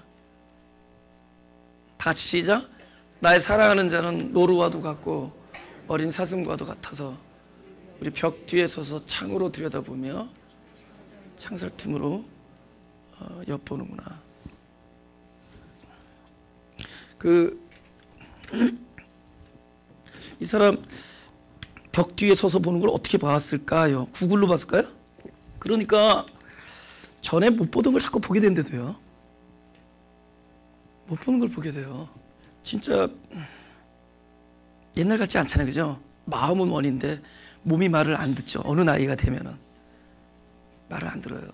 [SPEAKER 1] 다 같이 시작. 나의 사랑하는 자는 노루와도 같고 어린 사슴과도 같아서 우리 벽 뒤에 서서 창으로 들여다보며 창살 틈으로 엿보는구나. 이 사람 벽 뒤에 서서 보는 걸 어떻게 봤을까요? 구글로 봤을까요? 그러니까 전에 못 보던 걸 자꾸 보게 된대도요. 못 보는 걸 보게 돼요. 진짜 옛날 같지 않잖아요. 그죠? 마음은 원인데 몸이 말을 안 듣죠. 어느 나이가 되면은 말을 안 들어요.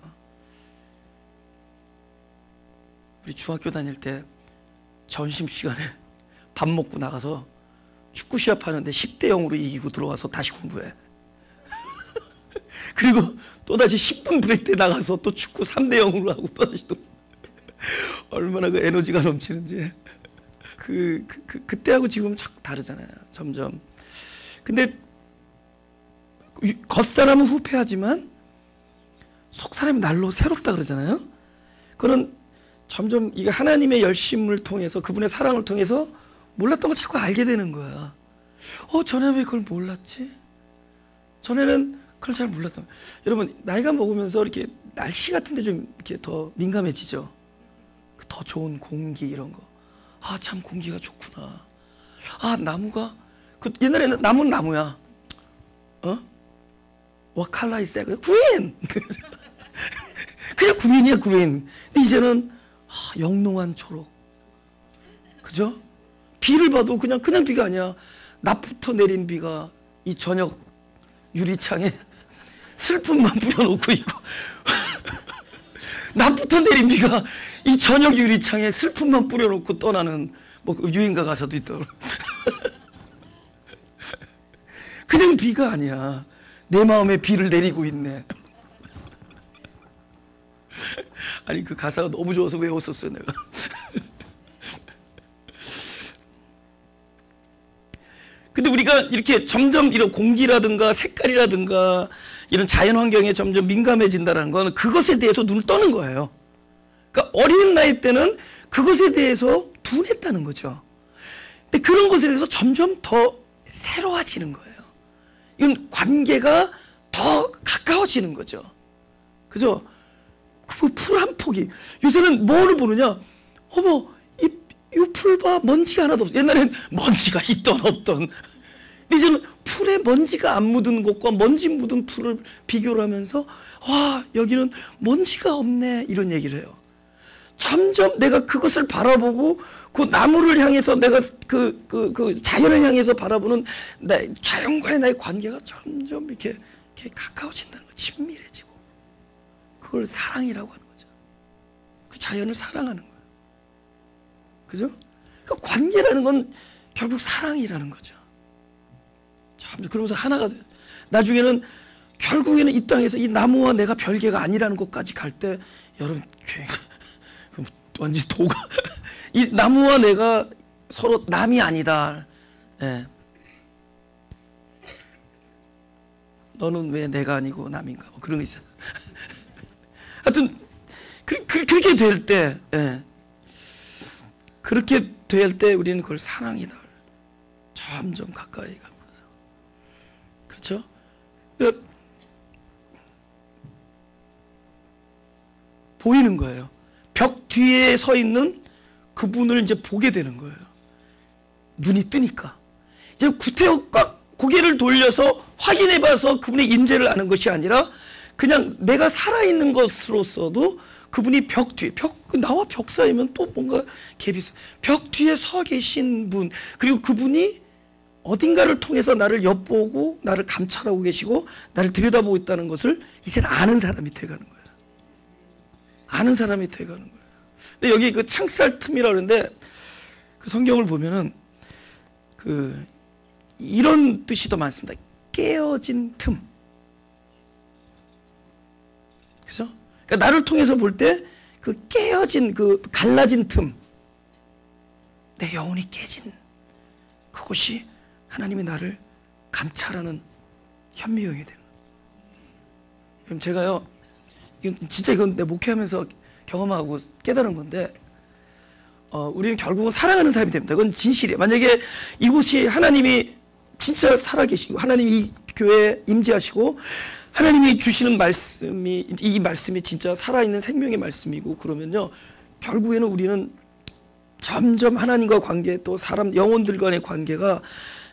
[SPEAKER 1] 우리 중학교 다닐 때 점심시간에 밥 먹고 나가서 축구 시합하는데 10대 0으로 이기고 들어와서 다시 공부해. 그리고 또다시 10분 브레이크 때 나가서 또 축구 3대 0으로 하고 또다시 또 얼마나 그 에너지가 넘치는지. 그때하고 지금 자꾸 다르잖아요. 점점. 근데 겉사람은 후패하지만 속사람이 날로 새롭다 그러잖아요. 그건 점점 이게 하나님의 열심을 통해서 그분의 사랑을 통해서 몰랐던 걸 자꾸 알게 되는 거야. 전에 왜 그걸 몰랐지? 전에는 그걸 잘 몰랐던. 여러분 나이가 먹으면서 이렇게 날씨 같은데 좀 이렇게 더 민감해지죠. 더 좋은 공기 이런 거. 참 공기가 좋구나. 나무가 옛날에는 나무는 나무야. What color is that? green. 그냥 green이야 green. 근데 이제는 영롱한 초록. 그죠? 비를 봐도 그냥 비가 아니야. 낮부터 내린 비가 이 저녁 유리창에 슬픔만 뿌려놓고 있고 낮부터 내린 비가 이 저녁 유리창에 슬픔만 뿌려놓고 떠나는 뭐 유인가 가사도 있더라고. 그냥 비가 아니야. 내 마음에 비를 내리고 있네. 아니 그 가사가 너무 좋아서 외웠었어요 내가. 근데 우리가 이렇게 점점 이런 공기라든가 색깔이라든가 이런 자연 환경에 점점 민감해진다는 건 그것에 대해서 눈을 떠는 거예요. 그러니까 어린 나이 때는 그것에 대해서 둔했다는 거죠. 근데 그런 것에 대해서 점점 더 새로워지는 거예요. 이건 관계가 더 가까워지는 거죠. 그죠? 풀 한 폭이. 요새는 뭐를 보느냐? 이 풀 봐, 먼지가 하나도 없어. 옛날엔 먼지가 있던 없던, 이제는 풀에 먼지가 안 묻은 곳과 먼지 묻은 풀을 비교를 하면서 와, 여기는 먼지가 없네, 이런 얘기를 해요. 점점 내가 그것을 바라보고 그 나무를 향해서 내가 그 자연을 향해서 바라보는 자연과의 나의 관계가 점점 이렇게 가까워진다는 거, 친밀해지고, 그걸 사랑이라고 하는 거죠. 그 자연을 사랑하는 거예요. 그죠? 그 관계라는 건 결국 사랑이라는 거죠. 참, 그러면서 하나가 돼요. 나중에는 결국에는 이 땅에서 이 나무와 내가 별개가 아니라는 것까지 갈 때, 여러분 굉장히 완전 도가 이 나무와 내가 서로 남이 아니다. 예. 너는 왜 내가 아니고 남인가? 뭐 그런 거 있어요. 하여튼 그렇게 될 때, 예. 그렇게 될 때 우리는 그걸 사랑이다. 점점 가까이 가면서, 그렇죠? 보이는 거예요. 벽 뒤에 서 있는 그분을 이제 보게 되는 거예요. 눈이 뜨니까. 이제 구태여 고개를 돌려서 확인해 봐서 그분의 임재를 아는 것이 아니라 그냥 내가 살아있는 것으로서도 그분이 나와 벽 사이면 또 뭔가 갭이 있어요. 벽 뒤에 서 계신 분, 그리고 그분이 어딘가를 통해서 나를 엿보고 나를 감찰하고 계시고 나를 들여다보고 있다는 것을 이제는 아는 사람이 돼가는 거예요. 아는 사람이 돼가는 거예요. 근데 여기 그 창살 틈이라 그러는데, 그 성경을 보면은 이런 뜻이 더 많습니다. 깨어진 틈. 그죠? 그러니까 나를 통해서 볼 때 그 깨어진, 그 갈라진 틈, 내 영혼이 깨진 그곳이 하나님이 나를 감찰하는 현미경이 되는 거예요. 그럼 제가요, 이건 내 목회하면서 경험하고 깨달은 건데, 우리는 결국은 사랑하는 사람이 됩니다. 그건 진실이에요. 만약에 이곳이 하나님이 진짜 살아계시고 하나님이 이 교회에 임재하시고 하나님이 주시는 말씀이, 이 말씀이 진짜 살아있는 생명의 말씀이고 그러면요, 결국에는 우리는 점점 하나님과 관계, 또 사람 영혼들 간의 관계가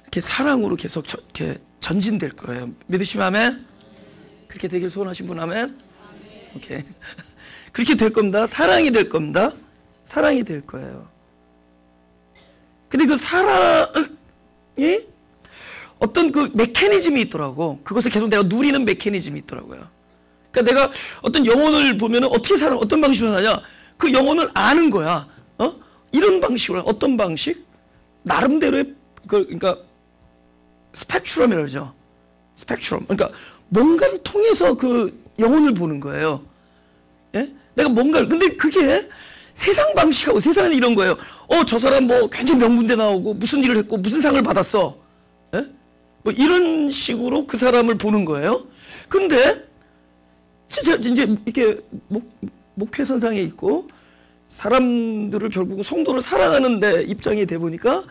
[SPEAKER 1] 이렇게 사랑으로 계속 이렇게 전진될 거예요. 믿으시면 아멘? 그렇게 되길 소원하신 분 아멘? 오케이. 그렇게 될 겁니다. 사랑이 될 겁니다. 사랑이 될 거예요. 근데 그 사랑이 어떤 그 메커니즘이 있더라고. 그것을 계속 내가 누리는 메커니즘이 있더라고요. 그러니까 내가 어떤 영혼을 보면 어떻게 어떤 방식으로 사냐? 그 영혼을 아는 거야. 이런 방식으로, 어떤 방식? 나름대로의, 그러니까 스펙트럼이라고 그러죠. 스펙트럼. 그러니까 뭔가를 통해서 그 영혼을 보는 거예요. 예? 내가 뭔가를, 근데 그게 세상 방식하고, 세상에는 이런 거예요. 저 사람 뭐 굉장히 명문대 나오고 무슨 일을 했고 무슨 상을 받았어. 예? 뭐 이런 식으로 그 사람을 보는 거예요. 근데 진짜 이제 이렇게 목회선상에 있고 사람들을 결국 성도를 사랑하는 데 입장이 돼 보니까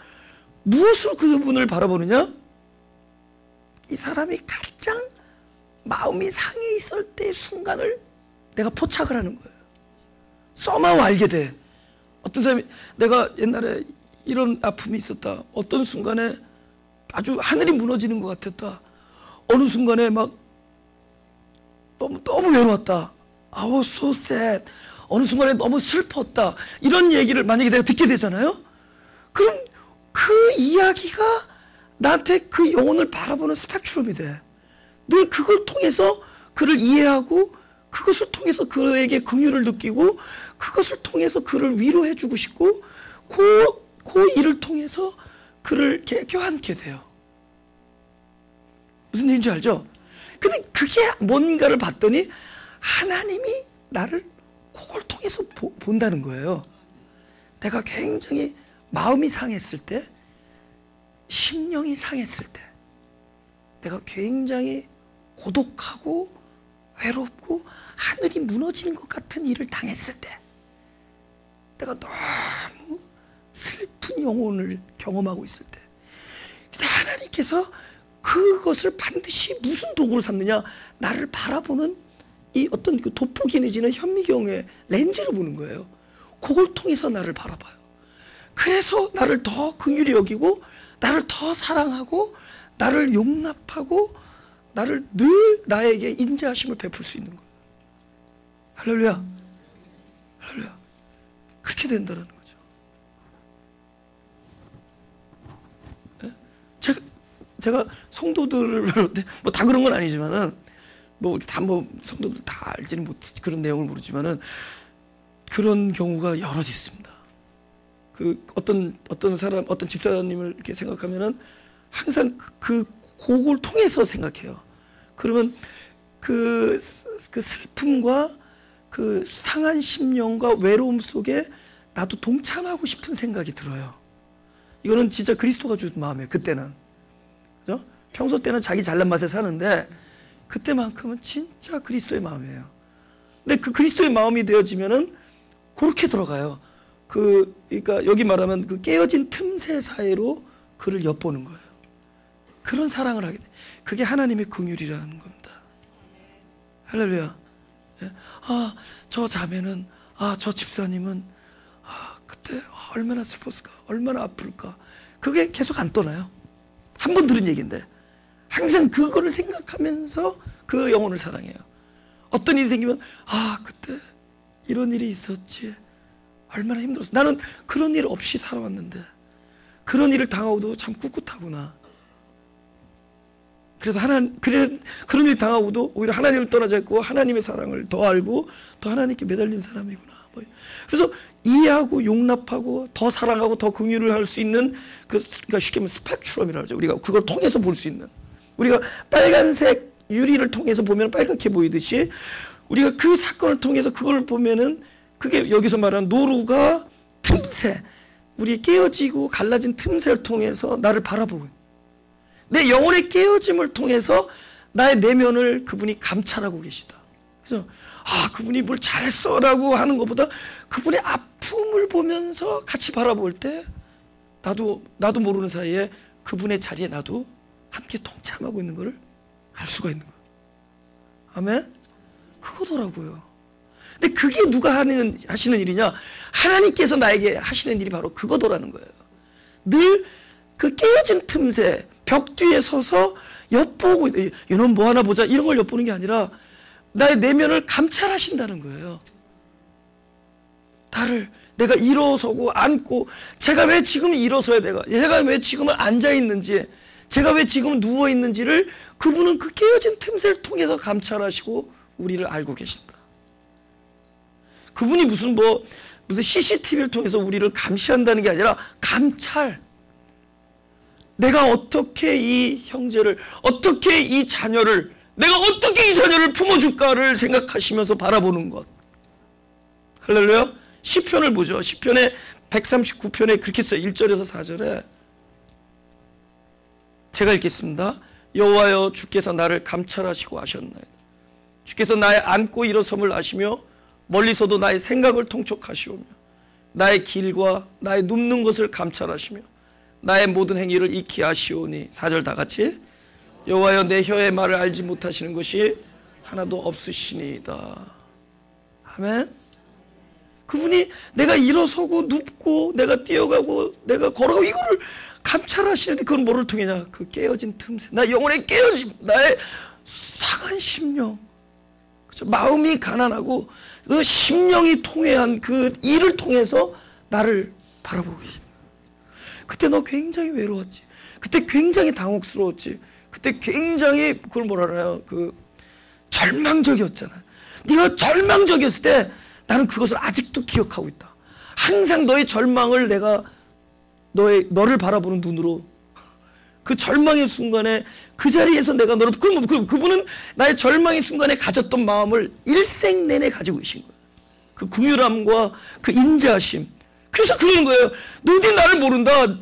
[SPEAKER 1] 무엇으로 그분을 바라보느냐? 이 사람이 가장 마음이 상해 있을 때 순간을 내가 포착을 하는 거예요. 써마고 알게 돼. 어떤 사람이, 내가 옛날에 이런 아픔이 있었다. 어떤 순간에 아주 하늘이 무너지는 것 같았다. 어느 순간에 막 너무 외로웠다. I was so sad. 어느 순간에 너무 슬펐다. 이런 얘기를 만약에 내가 듣게 되잖아요. 그럼 그 이야기가 나한테 그 영혼을 바라보는 스펙트럼이 돼. 늘 그걸 통해서 그를 이해하고, 그것을 통해서 그에게 긍휼을 느끼고, 그것을 통해서 그를 위로해주고 싶고, 그 일을 통해서 그를 껴안게 돼요. 무슨 얘기인지 알죠? 근데 그게 뭔가를 봤더니 하나님이 나를 그걸 통해서 본다는 거예요. 내가 굉장히 마음이 상했을 때, 심령이 상했을 때, 내가 굉장히 고독하고 외롭고 하늘이 무너지는 것 같은 일을 당했을 때, 내가 너무 슬픈 영혼을 경험하고 있을 때, 근데 하나님께서 그것을 반드시 무슨 도구로 삼느냐? 나를 바라보는 이 어떤 그 돋보기 내지는 현미경의 렌즈를 보는 거예요. 그걸 통해서 나를 바라봐요. 그래서 나를 더 긍휼히 여기고 나를 더 사랑하고 나를 용납하고 나를 늘 나에게 인자하심을 베풀 수 있는 거예요. 할렐루야. 할렐루야. 그렇게 된다는 거죠. 네? 제가 성도들을 뭐 다 그런 건 아니지만은 뭐 성도들 다 알지는 못 그런 내용을 모르지만은 그런 경우가 여럿 있습니다. 그 어떤 사람 어떤 집사님을 이렇게 생각하면은 항상 그걸 통해서 생각해요. 그러면 그 슬픔과 그 상한 심령과 외로움 속에 나도 동참하고 싶은 생각이 들어요. 이거는 진짜 그리스도가 준 마음이에요. 그때는. 그죠? 평소 때는 자기 잘난 맛에 사는데 그때만큼은 진짜 그리스도의 마음이에요. 근데 그 그리스도의 마음이 되어지면은 그렇게 들어가요. 그러니까 여기 말하면 그 깨어진 틈새 사이로 그를 엿보는 거예요. 그런 사랑을 하게 돼. 그게 하나님의 긍휼이라는 겁니다. 할렐루야. 예? 아, 저 자매는, 아, 저 집사님은, 아, 그때 얼마나 슬펐을까, 얼마나 아플까. 그게 계속 안 떠나요. 한 번 들은 얘기인데 항상 그거를 생각하면서 그 영혼을 사랑해요. 어떤 일이 생기면, 아, 그때 이런 일이 있었지, 얼마나 힘들었어. 나는 그런 일 없이 살아왔는데 그런 일을 당하고도 참 꿋꿋하구나. 그래서 그런 일 당하고도 오히려 하나님을 떠나지 않고 하나님의 사랑을 더 알고 더 하나님께 매달린 사람이구나. 그래서 이해하고 용납하고 더 사랑하고 더 긍휼을 할 수 있는 그러니까 쉽게 말하면 스펙트럼이라고 하죠. 우리가 그걸 통해서 볼 수 있는, 우리가 빨간색 유리를 통해서 보면 빨갛게 보이듯이 우리가 그 사건을 통해서 그걸 보면은 그게 여기서 말하는 노루가 틈새, 우리 깨어지고 갈라진 틈새를 통해서 나를 바라보고 내 영혼의 깨어짐을 통해서 나의 내면을 그분이 감찰하고 계시다. 그래서 아, 그분이 뭘 잘했어 라고 하는 것보다 그분의 아픔을 보면서 같이 바라볼 때 나도 모르는 사이에 그분의 자리에 나도 함께 동참하고 있는 것을 알 수가 있는 거예요. 아멘? 그거더라고요. 근데 그게 누가 하시는 일이냐? 하나님께서 나에게 하시는 일이 바로 그거더라는 거예요. 늘 그 깨어진 틈새 벽 뒤에 서서 엿보고, 이놈 뭐 하나 보자 이런 걸 엿보는 게 아니라 나의 내면을 감찰하신다는 거예요. 내가 일어서고 앉고, 제가 왜 지금 일어서야 제가 왜 지금은 앉아 있는지, 제가 왜 지금 누워 있는지를 그분은 그 깨어진 틈새를 통해서 감찰하시고 우리를 알고 계신다. 그분이 무슨 CCTV를 통해서 우리를 감시한다는 게 아니라 감찰. 내가 어떻게 이 형제를, 어떻게 이 자녀를, 내가 어떻게 이 자녀를 품어줄까를 생각하시면서 바라보는 것. 할렐루야. 시편을 보죠. 시편의 139편에 그렇게 써요. 1절에서 4절에 제가 읽겠습니다. 여호와여, 주께서 나를 감찰하시고 아셨나이다. 주께서 나의 앉고 일어섬을 아시며 멀리서도 나의 생각을 통촉하시오며 나의 길과 나의 눕는 것을 감찰하시며 나의 모든 행위를 익히 아시오니. 4절 다 같이. 여호와여, 내 혀의 말을 알지 못하시는 것이 하나도 없으시니이다. 아멘. 그분이 내가 일어서고 눕고 내가 뛰어가고 내가 걸어가고 이거를 감찰하시는데 그건 뭐를 통해냐? 그 깨어진 틈새, 나 영혼의 깨어짐, 나의 상한 심령, 그렇죠? 마음이 가난하고 그 심령이 통해한 그 일을 통해서 나를 바라보고 계신 거예요. 그때 너 굉장히 외로웠지. 그때 굉장히 당혹스러웠지. 그때 굉장히 그걸 뭐라 그래요? 그 절망적이었잖아. 네가 절망적이었을 때 나는 그것을 아직도 기억하고 있다. 항상 너의 절망을 내가 너를 바라보는 눈으로, 그 절망의 순간에 그 자리에서 내가 너를, 그럼 그분은 나의 절망의 순간에 가졌던 마음을 일생 내내 가지고 계신 거예요. 그 긍휼함과 그 인자하심. 그래서 그러는 거예요. 너희들이 나를 모른다.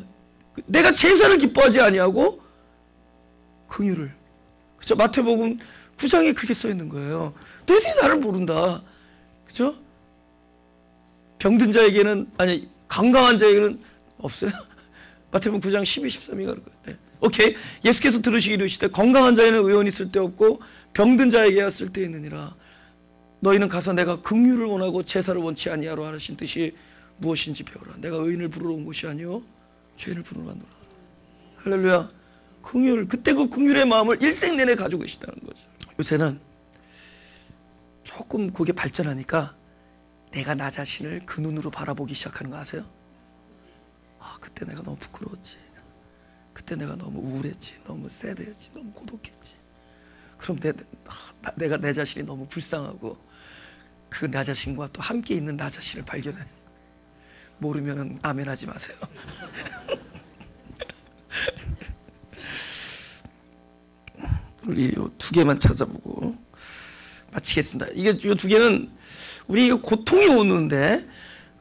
[SPEAKER 1] 내가 제사를 기뻐하지 아니하고 긍휼을. 그렇죠? 마태복음 9장에 그렇게 써 있는 거예요. 너희들이 나를 모른다. 그렇죠? 병든 자에게는, 아니 건강한 자에게는 없어요? 마태복음 9장 12, 13이 그럴 거예요. 네. 오케이. 예수께서 들으시기로 이르시되 건강한 자에는 의원이 있을 데 없고 병든 자에게야 쓸 데 있느니라. 너희는 가서 내가 긍휼을 원하고 제사를 원치 아니하러 하신 뜻이 무엇인지 배우라. 내가 의인을 부르러 온 것이 아니요 죄인을 부르러 왔노라. 할렐루야. 긍휼, 그때 그 긍휼의 마음을 일생 내내 가지고 계시다는 거죠. 요새는 조금 그게 발전하니까 내가 나 자신을 그 눈으로 바라보기 시작하는 거 아세요? 아, 그때 내가 너무 부끄러웠지. 그때 내가 너무 우울했지. 너무 새드했지. 너무 고독했지. 그럼 내가 내 자신이 너무 불쌍하고 그 나 자신과 또 함께 있는 나 자신을 발견해. 모르면은 아멘 하지 마세요. 우리 요 두 개만 찾아보고 마치겠습니다. 이게 요 두 개는 우리 고통이 오는데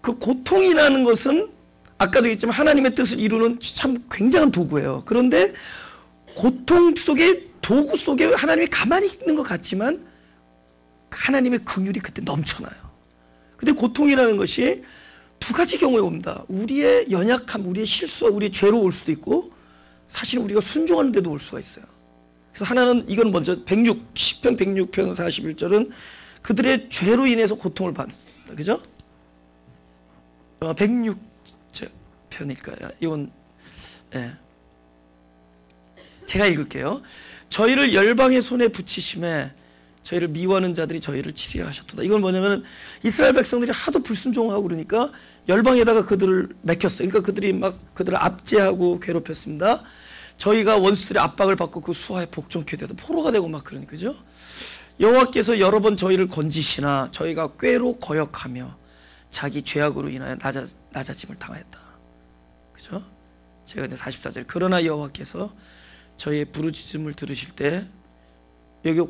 [SPEAKER 1] 그 고통이라는 것은 아까도 얘기했지만 하나님의 뜻을 이루는 참 굉장한 도구예요. 그런데 고통 속에 도구 속에 하나님이 가만히 있는 것 같지만 하나님의 긍휼이 그때 넘쳐나요. 근데 고통이라는 것이 두 가지 경우에 옵니다. 우리의 연약함, 우리의 실수와 우리의 죄로 올 수도 있고 사실 우리가 순종하는 데도 올 수가 있어요. 그래서 하나는 이건 먼저 10편 106편 41절은 그들의 죄로 인해서 고통을 받습니다. 그죠? 106편일까요? 이건 제가 읽을게요. 저희를 열방의 손에 붙이심에 저희를 미워하는 자들이 저희를 치리하셨도다. 이건 뭐냐면 이스라엘 백성들이 하도 불순종하고 그러니까 열방에다가 그들을 맡겼어요. 그러니까 그들이 막 그들을 압제하고 괴롭혔습니다. 저희가 원수들의 압박을 받고 그 수하에 복종케 되도 포로가 되고 막 그러니까 그죠? 여호와께서 여러 번 저희를 건지시나 저희가 꾀로 거역하며 자기 죄악으로 인하여 낮아짐을 당하였다. 그죠? 제가 이제 44절 그러나 여호와께서 저희의 부르짖음을 들으실 때 여기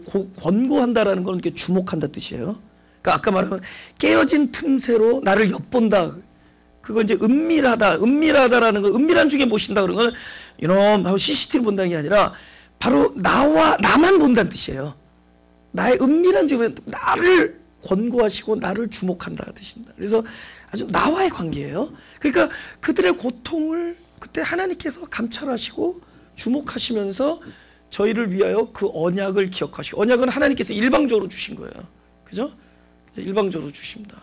[SPEAKER 1] 권고한다라는 건 이렇게 주목한다 뜻이에요. 그러니까 아까 말한 깨어진 틈새로 나를 엿본다. 그걸 이제 은밀하다라는 거, 은밀한 중에 보신다 그런 건 이놈 하고 CCTV 본다는 게 아니라 바로 나만 본다는 뜻이에요. 나의 은밀한 중에 나를 권고하시고 나를 주목한다 뜻입니다. 그래서 아주 나와의 관계예요. 그러니까 그들의 고통을 그때 하나님께서 감찰하시고 주목하시면서 저희를 위하여 그 언약을 기억하시고, 언약은 하나님께서 일방적으로 주신 거예요. 그죠? 일방적으로 주십니다.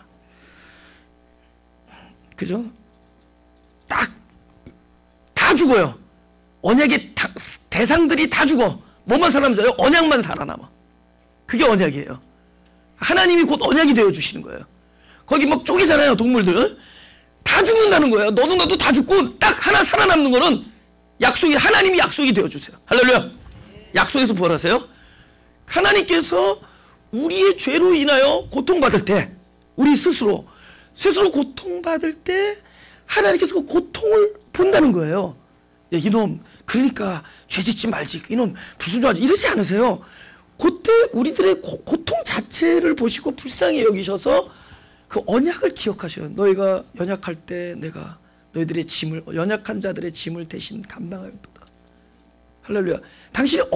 [SPEAKER 1] 그죠? 다 죽어요. 언약의 대상들이 다 죽어. 뭐만 살아남아요? 언약만 살아남아. 그게 언약이에요. 하나님이 곧 언약이 되어 주시는 거예요. 거기 막 쪼개잖아요, 동물들. 다 죽는다는 거예요. 너도 나도 다 죽고 딱 하나 살아남는 거는 하나님이 약속이 되어 주세요. 할렐루야. 약속에서 부활하세요. 하나님께서 우리의 죄로 인하여 고통받을 때, 우리 스스로 고통받을 때 하나님께서 그 고통을 본다는 거예요. 야, 이놈 그러니까 죄짓지 말지, 이놈 불순종하지, 이러지 않으세요. 그때 우리들의 고통 자체를 보시고 불쌍히 여기셔서 그 언약을 기억하셔요. 너희가 연약할 때 내가 너희들의 짐을, 연약한 자들의 짐을 대신 감당하였도다. 할렐루야. 당신의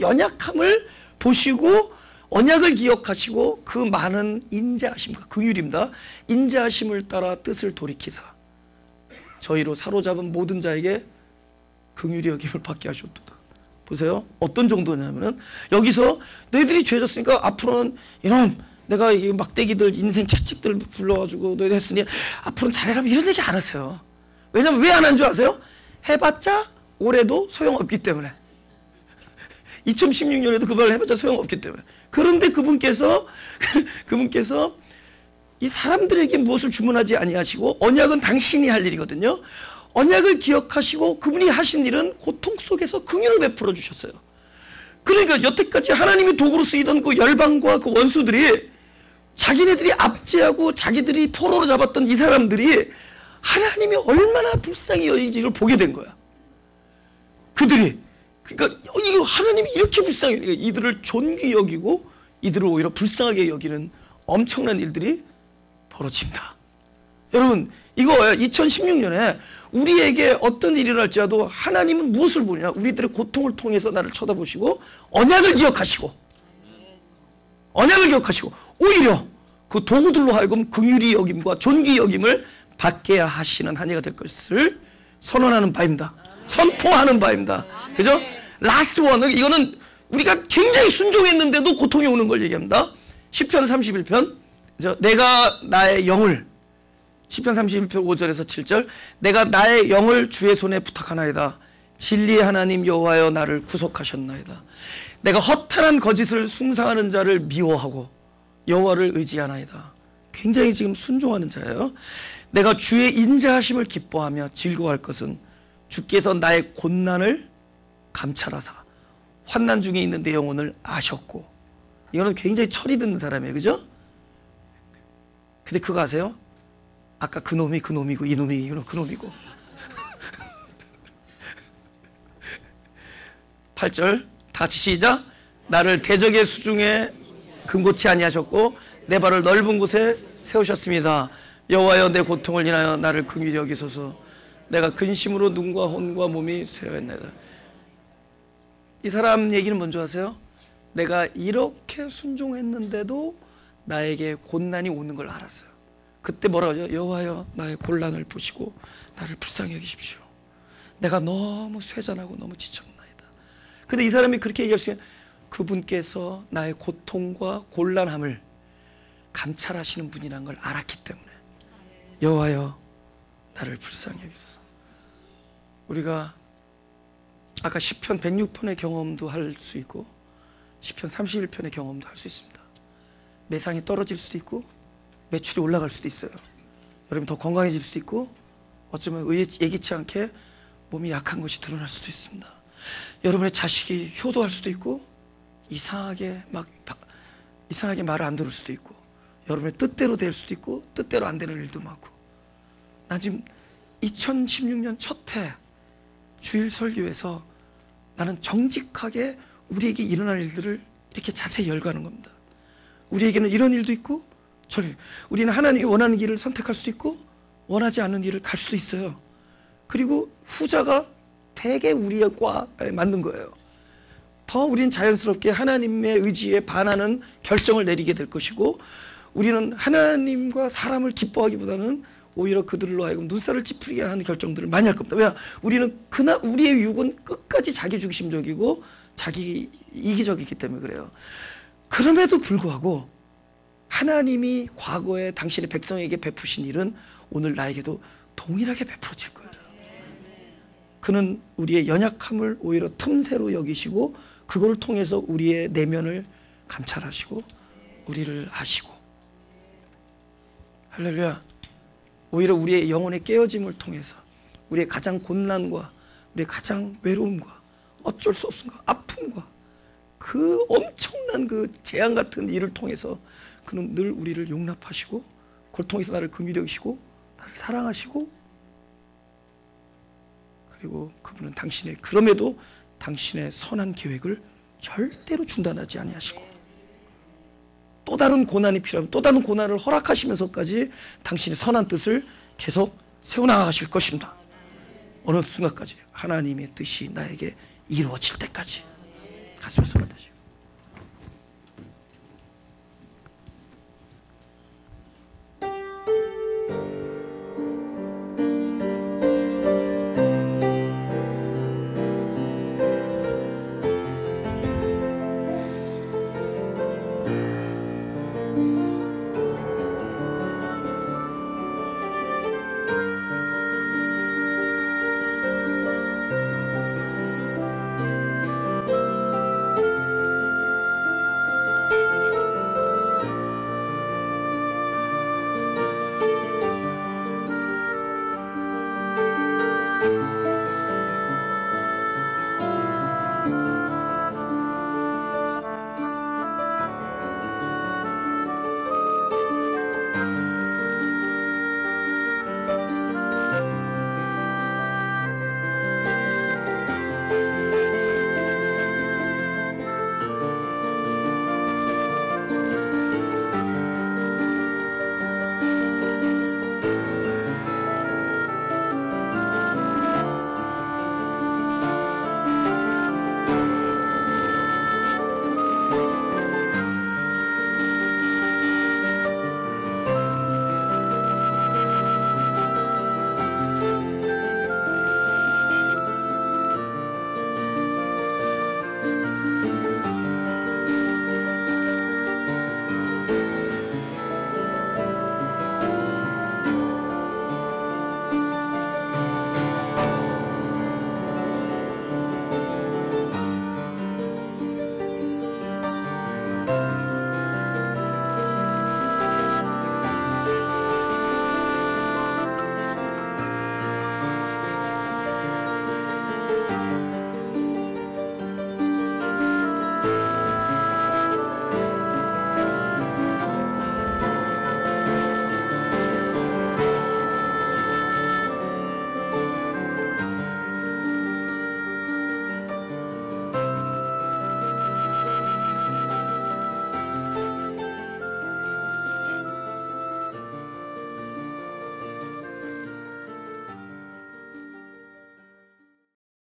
[SPEAKER 1] 연약함을 보시고 언약을 기억하시고 그 많은 인자하심과 긍휼입니다. 인자하심을 따라 뜻을 돌이키사 저희로 사로잡은 모든 자에게 긍휼히 여김을 받게 하셨도다. 보세요. 어떤 정도냐면은 여기서 너희들이 죄졌으니까 앞으로는 이런 내가 이 막대기들 인생 채찍들 불러가지고 너희들 했으니 앞으로는 잘해라 이런 얘기 안 하세요. 왜냐면 왜 안 한 줄 아세요? 해봤자 올해도 소용없기 때문에. 2016년에도 그 말을 해봤자 소용없기 때문에. 그런데 그분께서 이 사람들에게 무엇을 주문하지 아니하시고 언약은 당신이 할 일이거든요. 언약을 기억하시고 그분이 하신 일은 고통 속에서 긍휼을 베풀어 주셨어요. 그러니까 여태까지 하나님의 도구로 쓰이던 그 열방과 그 원수들이 자기네들이 압제하고 자기들이 포로로 잡았던 이 사람들이 하나님이 얼마나 불쌍히 여기지를 보게 된 거야. 그들이. 그러니까 이거 하나님이 이렇게 불쌍해. 그러니까 이들을 존귀 여기고 이들을 오히려 불쌍하게 여기는 엄청난 일들이 벌어집니다. 여러분, 이거 2016년에 우리에게 어떤 일이 일어날지라도 하나님은 무엇을 보냐? 우리들의 고통을 통해서 나를 쳐다보시고 언약을 기억하시고 오히려 그 도구들로 하여금 긍휼히 여김과 존귀 여김을 받게 하시는 한 해가 될 것을 선언하는 바입니다. 선포하는 바입니다. 그죠? 라스트 원, 이거는 우리가 굉장히 순종했는데도 고통이 오는 걸 얘기합니다. 10편 31편 내가 나의 영을 시편 31편 5절에서 7절 내가 나의 영을 주의 손에 부탁하나이다. 진리의 하나님 여호와여 나를 구속하셨나이다. 내가 허탄한 거짓을 숭상하는 자를 미워하고 여호와를 의지하나이다. 굉장히 지금 순종하는 자예요. 내가 주의 인자하심을 기뻐하며 즐거워할 것은 주께서 나의 곤난을 감찰하사 환난 중에 있는 내 영혼을 아셨고. 이거는 굉장히 철이 드는 사람이에요. 그죠? 근데 그거 아세요? 아까 그놈이 그놈이고 이놈이 그놈이고 8절 다 같이 시작. 나를 대적의 수중에 금고치 아니하셨고 내 발을 넓은 곳에 세우셨습니다. 여호와여 내 고통을 인하여 나를 긍휼히 여기소서. 내가 근심으로 눈과 혼과 몸이 쇠하였나이다. 이 사람 얘기는 뭔지 아세요? 내가 이렇게 순종했는데도 나에게 곤난이 오는 걸 알았어요. 그때 뭐라고 하죠? 여호와여 나의 곤란을 보시고 나를 불쌍히 여기십시오. 내가 너무 쇠잔하고 너무 지쳤나이다. 근데 이 사람이 그렇게 얘기할 수 있는 그분께서 나의 고통과 곤란함을 감찰하시는 분이라는 걸 알았기 때문에 여호와여 나를 불쌍히 여기소서. 우리가 아까 시편 106편의 경험도 할 수 있고 시편 31편의 경험도 할 수 있습니다. 매상이 떨어질 수도 있고 매출이 올라갈 수도 있어요. 여러분 더 건강해질 수도 있고 어쩌면 예기치 않게 몸이 약한 것이 드러날 수도 있습니다. 여러분의 자식이 효도할 수도 있고 이상하게 말을 안 들을 수도 있고 여러분의 뜻대로 될 수도 있고 뜻대로 안 되는 일도 많고. 난 지금 2016년 첫 해 주일 설교에서 나는 정직하게 우리에게 일어날 일들을 이렇게 자세히 열거하는 겁니다. 우리에게는 이런 일도 있고 우리는 하나님이 원하는 길을 선택할 수도 있고 원하지 않는 길을 갈 수도 있어요. 그리고 후자가 되게 우리의 과에 맞는 거예요. 더 우리는 자연스럽게 하나님의 의지에 반하는 결정을 내리게 될 것이고 우리는 하나님과 사람을 기뻐하기보다는 오히려 그들로 하여금 눈살을 찌푸리게 하는 결정들을 많이 할 겁니다. 왜? 우리는 우리의 육은 끝까지 자기중심적이고 자기 이기적이기 때문에 그래요. 그럼에도 불구하고 하나님이 과거에 당신의 백성에게 베푸신 일은 오늘 나에게도 동일하게 베풀어질 거예요. 그는 우리의 연약함을 오히려 틈새로 여기시고 그걸 통해서 우리의 내면을 감찰하시고 우리를 아시고. 할렐루야. 오히려 우리의 영혼의 깨어짐을 통해서 우리의 가장 곤난과 우리의 가장 외로움과 어쩔 수 없음과 아픔과 그 엄청난 그 재앙 같은 일을 통해서 그는 늘 우리를 용납하시고 그걸 통해서 나를 긍휼히 여기시고 나를 사랑하시고 그리고 그분은 그럼에도 당신의 선한 계획을 절대로 중단하지 아니하시고 또 다른 고난이 필요하면 또 다른 고난을 허락하시면서까지 당신의 선한 뜻을 계속 세워나가실 것입니다. 어느 순간까지 하나님의 뜻이 나에게 이루어질 때까지. 가슴에 손을 대시고